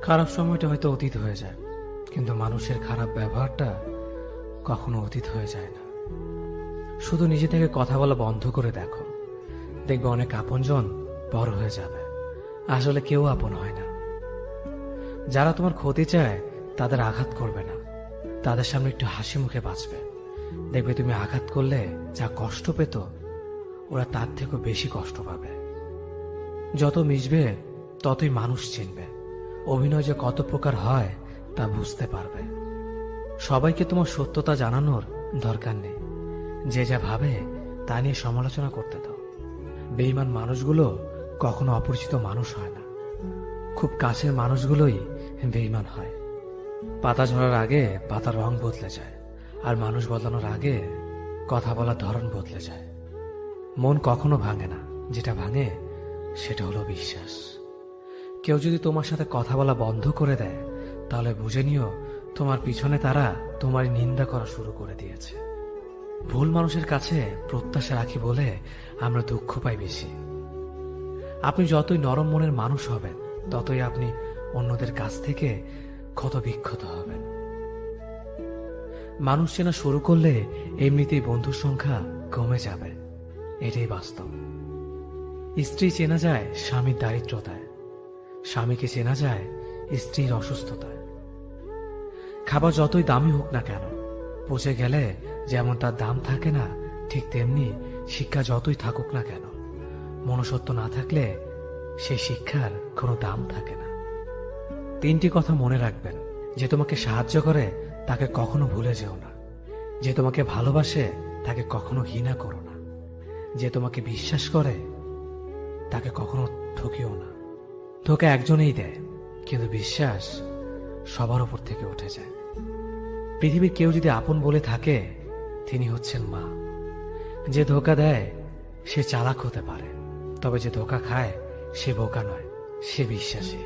খারাপ সময়টা হয়তো অতীত হয়ে যায়, কিন্তু মানুষের খারাপ ব্যবহারটা কখনো অতীত হয়ে যায় না। শুধু নিজে থেকে কথা বলা বন্ধ করে দেখো, দেখবে অনেক আপনজন বড় হয়ে যাবে। আসলে কেউ আপন হয় না। যারা তোমার ক্ষতি চায় তাদের আঘাত করবে না, তাদের সামনে একটু হাসি মুখে বাঁচবে। দেখবে তুমি আঘাত করলে যা কষ্ট পেত, ওরা তার থেকেও বেশি কষ্ট পাবে। যত মিশবে ততই মানুষ চিনবে। অভিনয় যে কত প্রকার হয় তা বুঝতে পারবে। সবাইকে তোমার সত্যতা জানানোর দরকার নেই। যে যা ভাবে তা নিয়ে সমালোচনা করতে দাও। বেঈমান মানুষগুলো কখনো অপরিচিত মানুষ হয় না, খুব কাছের মানুষগুলোই বেঈমান হয়। পাতা ঝরার আগে পাতার রং বদলে যায়, আর মানুষ বদলানোর আগে কথা বলার ধরন বদলে যায়। মন কখনো ভাঙে না, যেটা ভাঙে সেটা হলো বিশ্বাস। কেউ যদি তোমার সাথে কথা বলা বন্ধ করে দেয়, তাহলে বুঝে নিও তোমার পিছনে তারা তোমার নিন্দা করা শুরু করে দিয়েছে। ভুল মানুষের কাছে প্রত্যাশা রাখি বলে আমরা দুঃখ পাই বেশি। আপনি যতই নরম মনের মানুষ হবেন, ততই আপনি অন্যদের কাছ থেকে ক্ষত বিক্ষত হবেন। মানুষ চেনা শুরু করলে এমনিতেই বন্ধুর সংখ্যা কমে যাবে, এটাই বাস্তব। স্ত্রী চেনা যায় স্বামীর দারিদ্রতায়, স্বামীকে চেনা যায় স্ত্রীর অসুস্থতায়। খাবার যতই দামি হোক না কেন, পচে গেলে যেমন তার দাম থাকে না, ঠিক তেমনি শিক্ষা যতই থাকুক না কেন, মনুষ্যত্ব না থাকলে সেই শিক্ষার কোনো দাম থাকে না। তিনটি কথা মনে রাখবেন: যে তোমাকে সাহায্য করে তাকে কখনো ভুলে যেও না, যে তোমাকে ভালোবাসে তাকে কখনো ঘৃণা করো না, যে তোমাকে বিশ্বাস করে তাকে কখনো ঠকিও না। ধোঁকা একজনেই দেয়, কিন্তু বিশ্বাস সবার উপর থেকে উঠে যায়। পৃথিবীর কেউ যদি আপন বলে থাকে, তিনি হচ্ছেন মা। যে ধোঁকা দেয় সে চালাক হতে পারে, তবে যে ধোঁকা খায় সে বোকা নয়, সে বিশ্বাসী।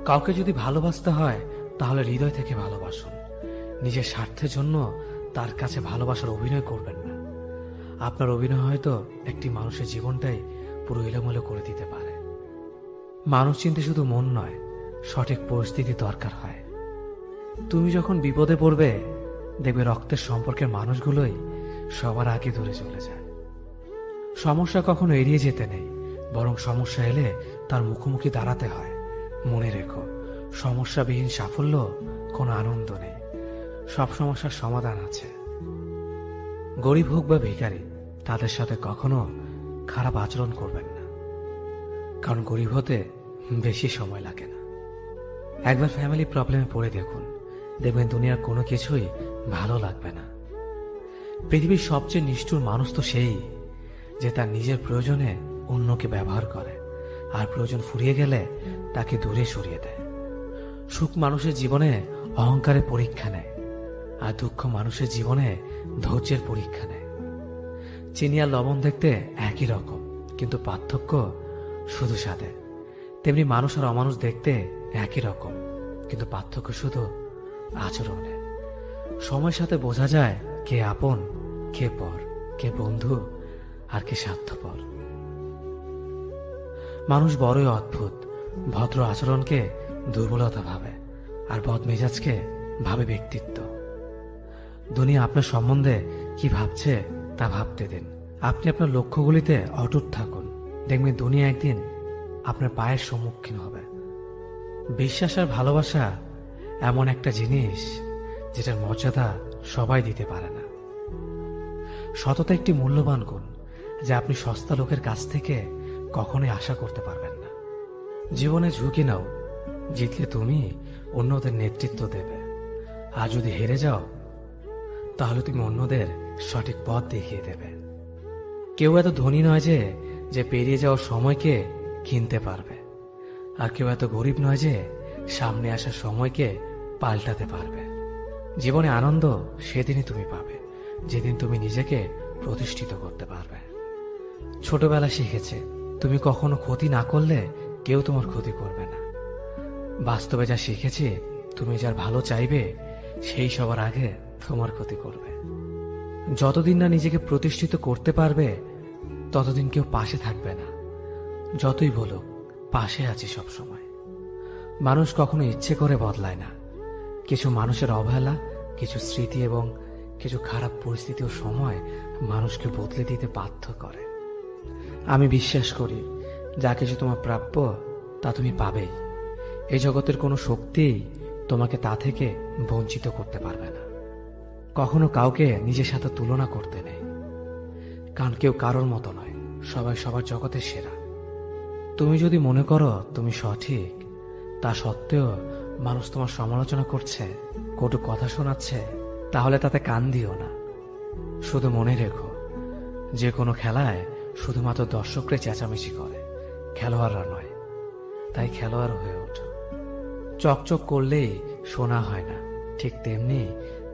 কাউকে যদি ভালোবাসতে হয় তাহলে হৃদয় থেকে ভালোবাসুন। নিজের স্বার্থের জন্য তার কাছে ভালোবাসার অভিনয় করবেন না। আপনার অভিনয় হয়তো একটি মানুষের জীবনটাই পুরো এলোমেলো করে দিতে পারে। মানুষ চিনতে শুধু মন নয়, সঠিক পরিস্থিতি দরকার হয়। তুমি যখন বিপদে পড়বে, দেখবে রক্তের সম্পর্কের মানুষগুলোই সবার আগে দূরে চলে যায়। সমস্যা কখনো এড়িয়ে যেতে নেই, বরং সমস্যা এলে তার মুখোমুখি দাঁড়াতে হয়। মনে রেখো, সমস্যাবিহীন সাফল্য কোনো আনন্দ নেই। সব সমস্যার সমাধান আছে। গরিব হোক বা ভিখারি, তাদের সাথে কখনো খারাপ আচরণ করবেন না, কারণ গরিব হতে বেশি সময় লাগে না। একবার ফ্যামিলি প্রবলেমে পড়ে দেখুন, দেখবেন দুনিয়ার কোনো কিছুই ভালো লাগবে না। পৃথিবীর সবচেয়ে নিষ্ঠুর মানুষ তো সেই, যে তার নিজের প্রয়োজনে অন্যকে ব্যবহার করে, আর প্রয়োজন ফুরিয়ে গেলে তাকে দূরে সরিয়ে দেয়। সুখ মানুষের জীবনে অহংকারের পরীক্ষা নেয়, আর দুঃখ মানুষের জীবনে ধৈর্যের পরীক্ষা নেয়। চিনি আর লবণ দেখতে একই রকম, কিন্তু পার্থক্য শুধু স্বাদে। তেমনি মানুষ আর অমানুষ দেখতে একই রকম, কিন্তু পার্থক্য শুধু আচরণে। সময়ের সাথে বোঝা যায় কে আপন, কে পর, কে বন্ধু আর কে স্বার্থপর। মানুষ বড়ই অদ্ভুত। ভদ্র আচরণকে দুর্বলতা ভাবে, আর বদমেজাজকে ভাবে ব্যক্তিত্ব। দুনিয়া আপনার সম্বন্ধে কি ভাবছে তা ভাবতে দিন। আপনি আপনার লক্ষ্যগুলিতে অটুট থাকুন, দেখবেন দুনিয়া একদিন আপনার পায়ের সম্মুখীন হবে। বিশ্বাস আর ভালোবাসা এমন একটা জিনিস যেটার মর্যাদা সবাই দিতে পারে না। সততা একটি মূল্যবান গুণ, যা আপনি সস্তা লোকের কাছ থেকে কখনোই আশা করতে পারবেন না। জীবনে ঝুঁকি নাও, জিতলে তুমি অন্যদের নেতৃত্ব দেবে, আর যদি হেরে যাও তাহলে তুমি অন্যদের সঠিক পথ দেখিয়ে দেবে। কেউ এত ধনী নয় যে পেরিয়ে যাওয়ার সময়কে কিনতে পারবে, আর কেউ এত গরিব নয় যে সামনে আসার সময়কে পাল্টাতে পারবে। জীবনে আনন্দ সেদিনই তুমি পাবে, যেদিন তুমি নিজেকে প্রতিষ্ঠিত করতে পারবে। ছোটবেলা শিখেছে, তুমি কখনো ক্ষতি না করলে কেউ তোমার ক্ষতি করবে না। বাস্তবে যা শিখেছি, তুমি যার ভালো চাইবে সেই সবার আগে তোমার ক্ষতি করবে। যতদিন না নিজেকে প্রতিষ্ঠিত করতে পারবে, ততদিন কেউ পাশে থাকবে না। যতই বলুক পাশে আছি সব সময়। মানুষ কখনো ইচ্ছে করে বদলায় না। কিছু মানুষের অবহেলা, কিছু স্মৃতি এবং কিছু খারাপ পরিস্থিতি ও সময় মানুষকে বদলে দিতে বাধ্য করে। আমি বিশ্বাস করি যা কিছু তোমার প্রাপ্য তা তুমি পাবেই। এই জগতের কোনো শক্তিই তোমাকে তা থেকে বঞ্চিত করতে পারবে না। কখনো কাউকে নিজের সাথে তুলনা করতে নেই, কারণ কেউ কারোর মতো নয়, সবাই সবার জগতের সেরা। তুমি যদি মনে করো তুমি সঠিক, তা সত্ত্বেও মানুষ তোমার সমালোচনা করছে, কটু কথা শোনাচ্ছে, তাহলে তাতে কান দিও না। শুধু মনে রেখো, যে কোনো খেলায় শুধুমাত্র দর্শকরা চেঁচামেচি করে, খেলোয়াড়রা নয়। তাই খেলোয়াড় হয়ে ওঠো। চকচক করলেই শোনা হয় না, ঠিক তেমনি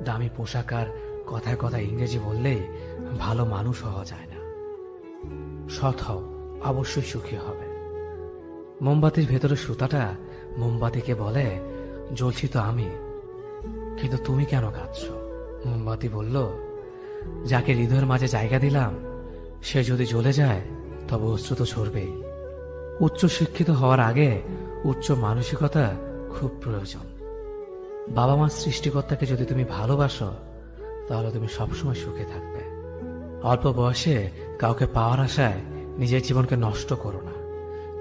দামি পোশাক আর কথায় কথায় ইংরেজি বললেই ভালো মানুষ হওয়া যায় না। সৎ হও, অবশ্যই সুখী হবে। মোমবাতির ভেতরে সুতাটা মোমবাতিকে বলে, জ্বলছি তো আমি, কিন্তু তুমি কেন কাঁদছ? মোমবাতি বলল, যাকে হৃদয়ের মাঝে জায়গা দিলাম সে যদি জ্বলে যায় তবে অশ্রু তো ঝরবেই। উচ্চ শিক্ষিত হওয়ার আগে উচ্চ মানসিকতা খুব প্রয়োজন। বাবা মার সৃষ্টিকর্তাকে যদি তুমি ভালোবাসো তাহলে তুমি সবসময় সুখে থাকবে। অল্প বয়সে কাউকে পাওয়ার আশায় নিজের জীবনকে নষ্ট করো না।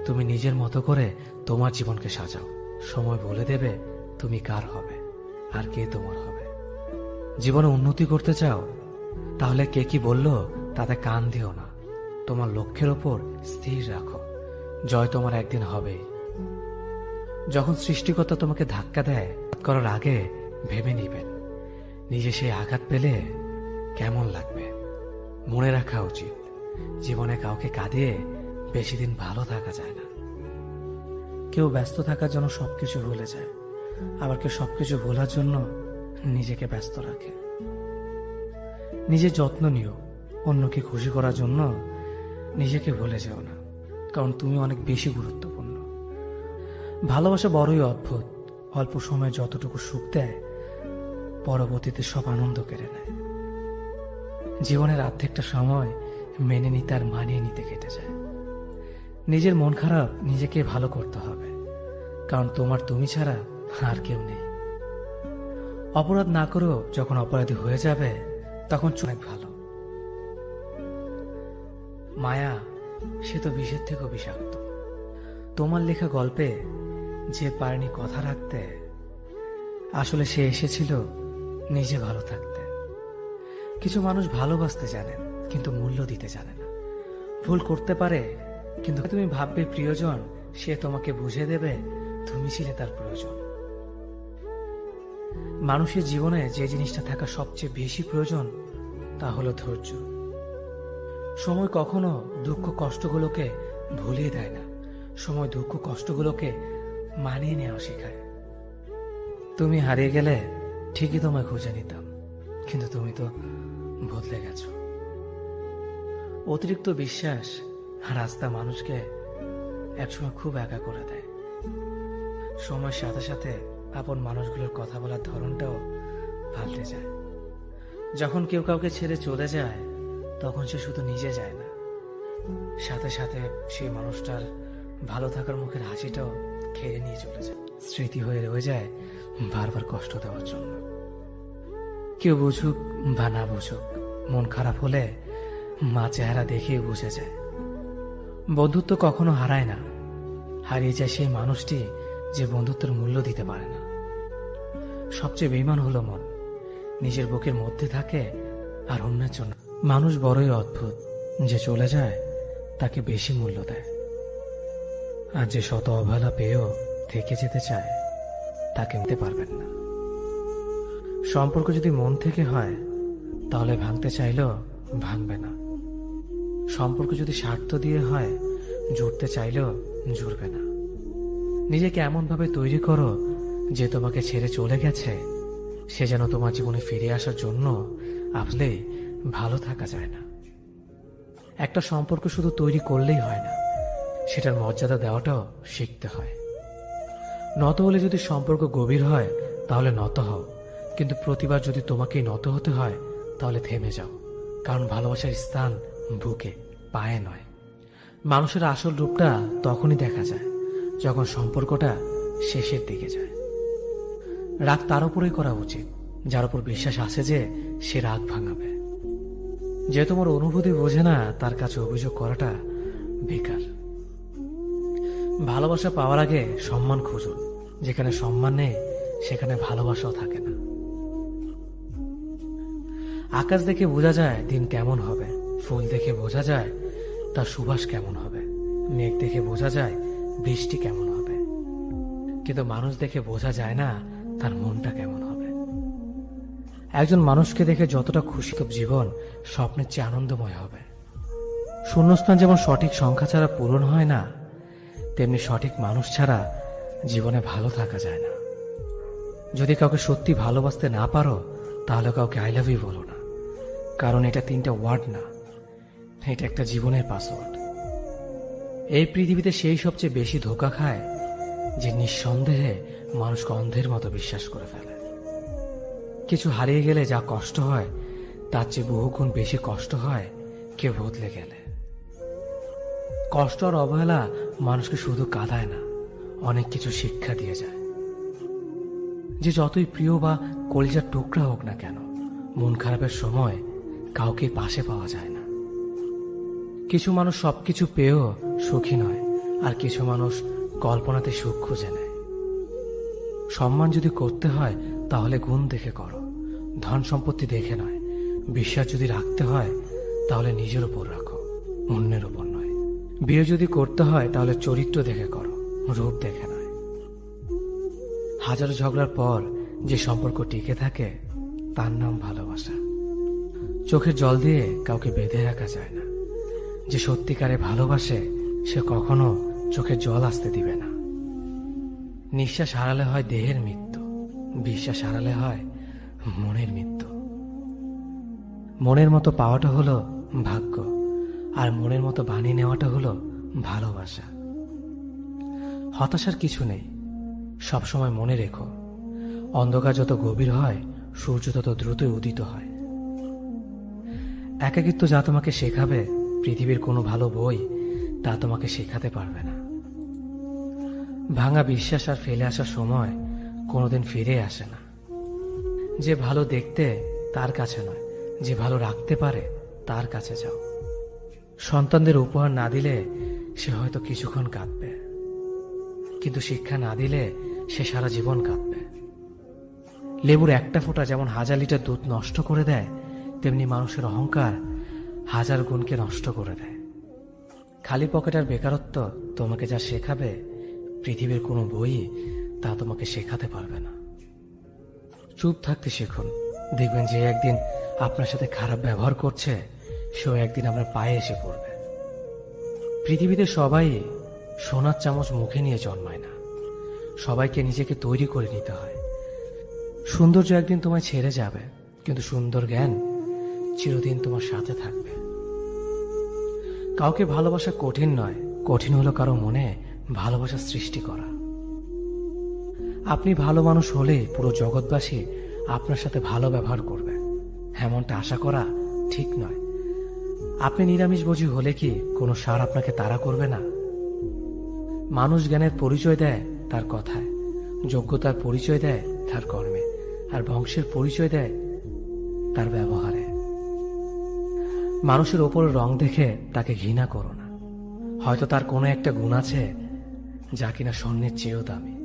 তুমি নিজের মতো করে তোমার জীবনকে সাজাও। সময় বলে দেবে তুমি কার হবে আর কে তোমার হবে। জীবনে উন্নতি করতে চাও, তাহলে কে কি বলল তাতে কান দিও না। তোমার লক্ষ্যের ওপর স্থির রাখো, জয় তোমার একদিন হবেই। যখন সৃষ্টিকর্তা তোমাকে ধাক্কা দেয়, করার আগে ভেবে নিবেন নিজে সেই আঘাত পেলে কেমন লাগবে। মনে রাখা উচিত, জীবনে কাউকে কাঁদিয়ে বেশি দিন ভালো থাকা যায় না। কেউ ব্যস্ত থাকার জন্য সবকিছু ভুলে যায়, আবার কেউ সবকিছু ভোলার জন্য নিজেকে ব্যস্ত রাখে। নিজের যত্ন নিও, অন্যকে খুশি করার জন্য নিজেকে ভুলে যেও না, কারণ তুমি অনেক বেশি গুরুত্বপূর্ণ। ভালোবাসা বড়ই অদ্ভুত, অল্প সময়ে যতটুকু সুখ দেয় পরবর্তীতে সব আনন্দ কেড়ে নেয়। জীবনের অর্ধেকটা সময় মেনে নিতে আর মানিয়ে নিতে কেটে যায়। নিজের মন খারাপ নিজেকে ভালো করতে হবে, কারণ তোমার তুমি ছাড়া আর কেউ নেই। অপরাধ না করেও যখন অপরাধী হয়ে যাবে তখন অনেক ভালো। মায়া সে তো বিষের থেকেও বিষাক্ত। তোমার লেখা গল্পে যে পারেনি কথা রাখতে, আসলে সে এসেছিল নিজে ভালো থাকতে। কিছু মানুষ ভালোবাসতে জানেন কিন্তু মূল্য দিতে জানে না। ভুল করতে পারে, কিন্তু তুমি ভাববে প্রিয়জন, সে তোমাকে বুঝিয়ে দেবে তুমি ছিলে তার প্রয়োজন। মানুষের জীবনে যে জিনিসটা থাকা সবচেয়ে বেশি প্রয়োজন তা হলো ধৈর্য। সময় কখনো দুঃখ কষ্টগুলোকে ভুলিয়ে দেয় না, সময় দুঃখ কষ্টগুলোকে মানিয়ে নেওয়া শেখায়। তুমি হারিয়ে গেলে ঠিকই তোমায় খুঁজে নিতাম, কিন্তু তুমি তো বদলে গেছো। অতিরিক্ত বিশ্বাস রাস্তা মানুষকে একসময় খুব একা করে দেয়। সময়ের সাথে সাথে আপন মানুষগুলোর কথা বলার ধরনটাও পাল্টে যায়। যখন কেউ কাউকে ছেড়ে চলে যায় তখন সে শুধু নিজে যায় না, সাথে সাথে সেই মানুষটার ভালো থাকার মুখের হাসিটাও খেয়ে নিয়ে চলে যায়। স্মৃতি হয়ে রয়ে যায় বারবার কষ্ট দেওয়ার জন্য। কেউ বুঝুক বা না বুঝুক, মন খারাপ হলে মা চেহারা দেখিয়ে বুঝে যায়। বন্ধুত্ব কখনো হারায় না, হারিয়ে যায় সেই মানুষটি যে বন্ধুত্বের মূল্য দিতে পারে না। সবচেয়ে বেঈমান হলো মন, নিজের বুকের মধ্যে থাকে আর অন্যের জন্য। মানুষ বড়ই অদ্ভুত, যে চলে যায় তাকে বেশি মূল্য দেয়, আর যে শত অবহেলা পেয়েও থেকে যেতে চায় তাকে নিতে পারবেন না। সম্পর্ক যদি মন থেকে হয় তাহলে ভাঙতে চাইলেও ভাঙবে না। সম্পর্ক যদি স্বার্থ দিয়ে হয় জুড়তে চাইলেও জুড়বে না। নিজেকে এমনভাবে তৈরি করো যে তোমাকে ছেড়ে চলে গেছে সে যেন তোমার জীবনে ফিরে আসার জন্য আসলেই ভালো থাকা যায় না। একটা সম্পর্ক শুধু তৈরি করলেই হয় না, সেটার মর্যাদা দেওয়াটাও শিখতে হয়। নত হলে যদি সম্পর্ক গভীর হয় তাহলে নত হও, কিন্তু প্রতিবার যদি তোমাকেই নত হতে হয় তাহলে থেমে যাও, কারণ ভালোবাসার স্থান বুকে, পায়ে নয়। মানুষের আসল রূপটা তখনই দেখা যায় যখন সম্পর্কটা শেষের দিকে যায়। রাগ তার উপরেই করা উচিত যার উপর বিশ্বাস আছে যে সে রাগ ভাঙাবে। যে তোমার অনুভূতি বোঝে না তার কাছে অভিযোগ করাটা বেকার। ভালোবাসা পাওয়ার আগে সম্মান খুঁজুন। যেখানে সম্মান নেই সেখানে ভালোবাসাও থাকে না। আকাশ দেখে বোঝা যায় দিন কেমন হবে, ফুল দেখে বোঝা যায় তার সুবাস কেমন হবে, মেঘ দেখে বোঝা যায় বৃষ্টি কেমন হবে, কিন্তু মানুষ দেখে বোঝা যায় না তার মনটা কেমন হবে। একজন মানুষকে দেখে যতটা খুশি জীবন স্বপ্নের চেয়ে আনন্দময় হবে। শূন্যস্থান যেমন সঠিক সংখ্যা ছাড়া পূরণ হয় না, তেমনি সঠিক মানুষ ছাড়া জীবনে ভালো থাকা যায় না। যদি কাউকে সত্যি ভালোবাসতে না পারো তাহলে কাউকে আই লাভ ইউ বলো না, কারণ এটা 3টা ওয়ার্ড না, এটা একটা জীবনের পাসওয়ার্ড। এই পৃথিবীতে সেই সবচেয়ে বেশি ধোঁকা খায় যে নিঃসন্দেহে মানুষকে অন্ধের মতো বিশ্বাস করে ফেলে। কিছু হারিয়ে গেলে যা কষ্ট হয় তার চেয়ে বহুগুণ বেশি কষ্ট হয় কেউ বদলে গেলে। কষ্ট আর অবহেলা মানুষকে শুধু কাঁদায় না, অনেক কিছু শিক্ষা দিয়ে যায়। যে যতই প্রিয় বা কলিজার টুকরা হোক না কেন, মন খারাপের সময় কাউকে পাশে পাওয়া যায় না। কিছু মানুষ সবকিছু পেয়েও সুখী নয়, আর কিছু মানুষ কল্পনাতে সুখ খুঁজে নেয়। সম্মান যদি করতে হয় তাহলে গুণ দেখে করো, ধন সম্পত্তি দেখে নয়। বিশ্বাস যদি রাখতে হয় তাহলে নিজের উপর রাখো, অন্যের উপর নয়। বিয়ে যদি করতে হয় তাহলে চরিত্র দেখে করো, রূপ দেখে নয়। হাজারো ঝগড়ার পর যে সম্পর্ক টিকে থাকে তার নাম ভালোবাসা। চোখের জল দিয়ে কাউকে বেঁধে রাখা যায় না। যে সত্যিকারে ভালোবাসে সে কখনো চোখে জল আসতে দিবে না। নিঃশ্বাস হারালে হয় দেহের মৃত্যু, বিশ্বাস হারালে হয় মনের মৃত্যু। মনের মতো পাওয়াটা হলো ভাগ্য, আর মনের মতো বানিয়ে নেওয়াটা হলো ভালোবাসা। হতাশার কিছু নেই, সবসময় মনে রেখো, অন্ধকার যত গভীর হয় সূর্য তত দ্রুতই উদিত হয়। একাকিত্ব যা তোমাকে শেখাবে পৃথিবীর কোনো ভালো বই তা তোমাকে শেখাতে পারবে না। ভাঙা বিশ্বাস আর ফেলে আসার সময় কোনোদিন ফিরে আসে না। যে ভালো দেখতে তার কাছে নয়, যে ভালো রাখতে পারে তার কাছে যাও। সন্তানদের উপহার না দিলে সে হয়তো কিছুক্ষণ কাঁদবে, কিন্তু শিক্ষা না দিলে সে সারা জীবন কাঁদবে। লেবুর একটা ফোঁটা যেমন 1000 লিটার দুধ নষ্ট করে দেয়, তেমনি মানুষের অহংকার 1000 গুণকে নষ্ট করে দেয়। খালি পকেট আর বেকারত্ব তোমাকে যা শেখাবে পৃথিবীর কোনো বই তা তোমাকে শেখাতে পারবে না। চুপ থাকতে শিখুন, দেখবেন যে একদিন আপনার সাথে খারাপ ব্যবহার করছে সেও একদিন আপনার পায়ে এসে পড়বে। পৃথিবীতে সবাই সোনার চামচ মুখে নিয়ে জন্মায় না, সবাইকে নিজেকে তৈরি করে নিতে হয়। সৌন্দর্য একদিন তোমায় ছেড়ে যাবে, কিন্তু সুন্দর জ্ঞান চিরদিন তোমার সাথে থাকবে। কাউকে ভালোবাসা কঠিন নয়, কঠিন হলো কারো মনে ভালোবাসা সৃষ্টি করা। আপনি ভালো মানুষ হলে পুরো জগৎবাসী আপনার সাথে ভালো ব্যবহার করবে, এমনটা আশা করা ঠিক নয়। আপনি নিরামিষভোজী হলে কি কোনো সার আপনাকে তাড়া করবে না? মানুষ জ্ঞানের পরিচয় দেয় তার কথায়, যোগ্যতার পরিচয় দেয় তার কর্মে, আর বংশের পরিচয় দেয় তার ব্যবহারে। মানুষের ওপরের রং দেখে তাকে ঘৃণা করো না, হয়তো তার কোনো একটা গুণ আছে যা কিনা স্বর্ণের চেয়েও দামি।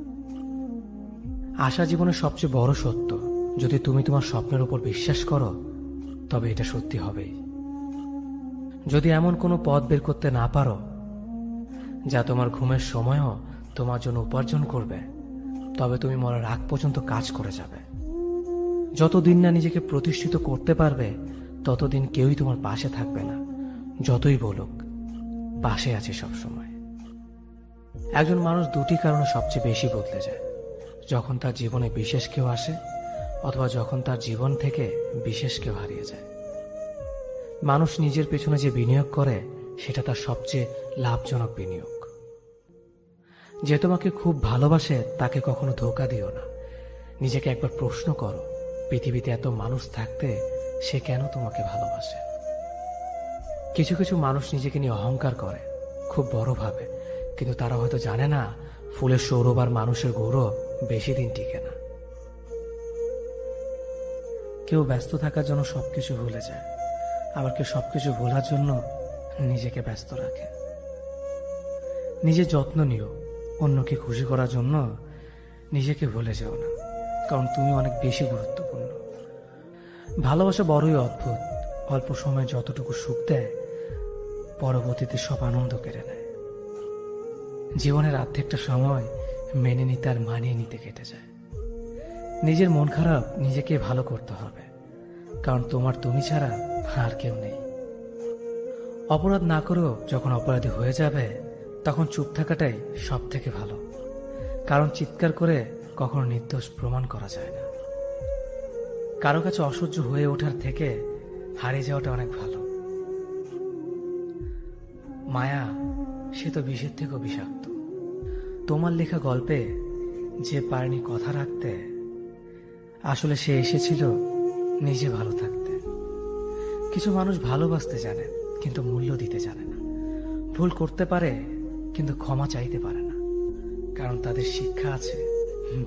আশা জীবনের সবচেয়ে বড় সত্য। যদি তুমি তোমার স্বপ্নের উপর বিশ্বাস করো তবে এটা সত্যি হবেই। যদি এমন কোনো পথ বের করতে না পারো যা তোমার ঘুমের সময়ও তোমার জন্য উপার্জন করবে, তবে তুমি মরার আগ পর্যন্ত কাজ করে যাবে। যতদিন না নিজেকে প্রতিষ্ঠিত করতে পারবে ততদিন কেউই তোমার পাশে থাকবে না, যতই বলুক পাশে আছে সব সময়। একজন মানুষ দুটি কারণে সবচেয়ে বেশি বদলে যায়: যখন তার জীবনে বিশেষ কেউ আসে, অথবা যখন তার জীবন থেকে বিশেষ কেউ হারিয়ে যায়। মানুষ নিজের পেছনে যে বিনিয়োগ করে সেটা তার সবচেয়ে লাভজনক বিনিয়োগ। যে তোমাকে খুব ভালোবাসে তাকে কখনো ধোঁকা দিও না। নিজেকে একবার প্রশ্ন করো, পৃথিবীতে এত মানুষ থাকতে সে কেন তোমাকে ভালোবাসে? কিছু কিছু মানুষ নিজেকে নিয়ে অহংকার করে, খুব বড় ভাবে, কিন্তু তারা হয়তো জানে না ফুলের সৌরভ আর মানুষের গৌরব বেশি দিন টিকে না। কেউ ব্যস্ত থাকার জন্য সবকিছু ভুলে যায়, আবার কেউ সবকিছু ভোলার জন্য নিজেকে ব্যস্ত রাখে। নিজের যত্ন নিও, অন্যকে খুশি করার জন্য নিজেকে ভুলে যাও না, কারণ তুমি অনেক বেশি গুরুত্বপূর্ণ। ভালোবাসা বড়ই অদ্ভুত, অল্প সময় যতটুকু সুখ দেয় পরবর্তীতে সব আনন্দ কেড়ে নেয়। জীবনের অর্ধেকটা সময় মেনে নিতে আর মানিয়ে নিতে কেটে যায়। নিজের মন খারাপ নিজেকে ভালো করতে হবে, কারণ তোমার তুমি ছাড়া আর কেউ নেই। অপরাধ না করেও যখন অপরাধী হয়ে যাবে তখন চুপ থাকাটাই সব থেকে ভালো, কারণ চিৎকার করে কখনো নির্দোষ প্রমাণ করা যায় না। কারো কাছে অসহ্য হয়ে ওঠার থেকে হারিয়ে যাওয়াটা অনেক ভালো। মায়া সে তো বিষের থেকেও বিষাক্ত। তোমার লেখা গল্পে যে পারেনি কথা রাখতে, আসলে সে এসেছিল নিজে ভালো থাকতে। কিছু মানুষ ভালোবাসতে জানে কিন্তু মূল্য দিতে জানে না। ভুল করতে পারে কিন্তু ক্ষমা চাইতে পারে না, কারণ তাদের শিক্ষা আছে,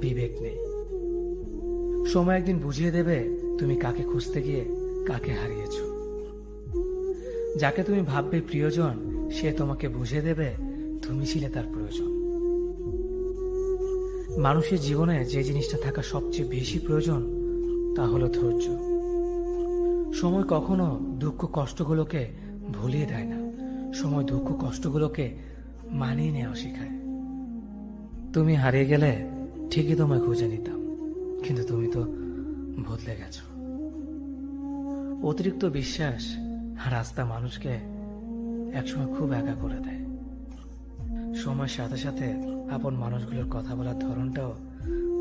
বিবেক নেই। সময় একদিন বুঝিয়ে দেবে তুমি কাকে খুঁজতে গিয়ে কাকে হারিয়েছ। যাকে তুমি ভাববে প্রিয়জন, সে তোমাকে বুঝিয়ে দেবে তুমি ছিলে তার প্রয়োজন। মানুষের জীবনে যে জিনিসটা থাকা সবচেয়ে বেশি প্রয়োজন তা হলো ধৈর্য। সময় কখনো দুঃখ কষ্টগুলোকে ভুলিয়ে দেয় না, সময় দুঃখ কষ্টগুলোকে মানিয়ে নেওয়া শেখায়। তুমি হারিয়ে গেলে ঠিকই তোমায় খুঁজে নিতাম, কিন্তু তুমি তো বদলে গেছো। অতিরিক্ত বিশ্বাস আর আস্থা মানুষকে একসময় খুব একা করে দেয়। সময়ের সাথে সাথে আপন মানুষগুলোর কথা বলার ধরনটাও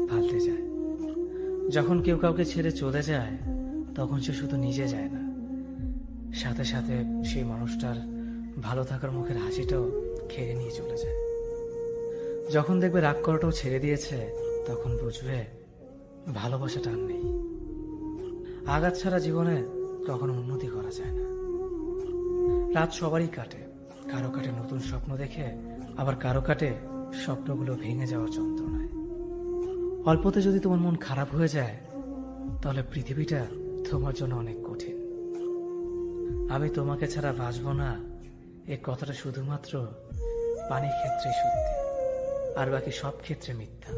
পাল্টে যায়। যখন কেউ কাউকে ছেড়ে চলে যায় তখন সে শুধু নিজে যায় না, সাথে সাথে সেই মানুষটার ভালো থাকার মুখের হাসিটাও খেয়ে নিয়ে চলে যায়। যখন দেখবে রাগ করাটাও ছেড়ে দিয়েছে তখন বুঝবে ভালোবাসাটা আর নেই। আঘাত ছাড়া জীবনে কখনো উন্নতি করা যায় না। রাত সবারই কাটে, কারো কাটে নতুন স্বপ্ন দেখে, আবার কারো কাটে স্বপ্নগুলো ভেঙে যাওয়ার যন্ত্রণায়। অল্পতে যদি তোমার মন খারাপ হয়ে যায় তাহলে পৃথিবীটা তোমার জন্য অনেক কঠিন। আমি তোমাকে ছাড়া বাঁচব না, এই কথাটা শুধুমাত্র পানির ক্ষেত্রে সত্যি, আর বাকি সব ক্ষেত্রে মিথ্যা।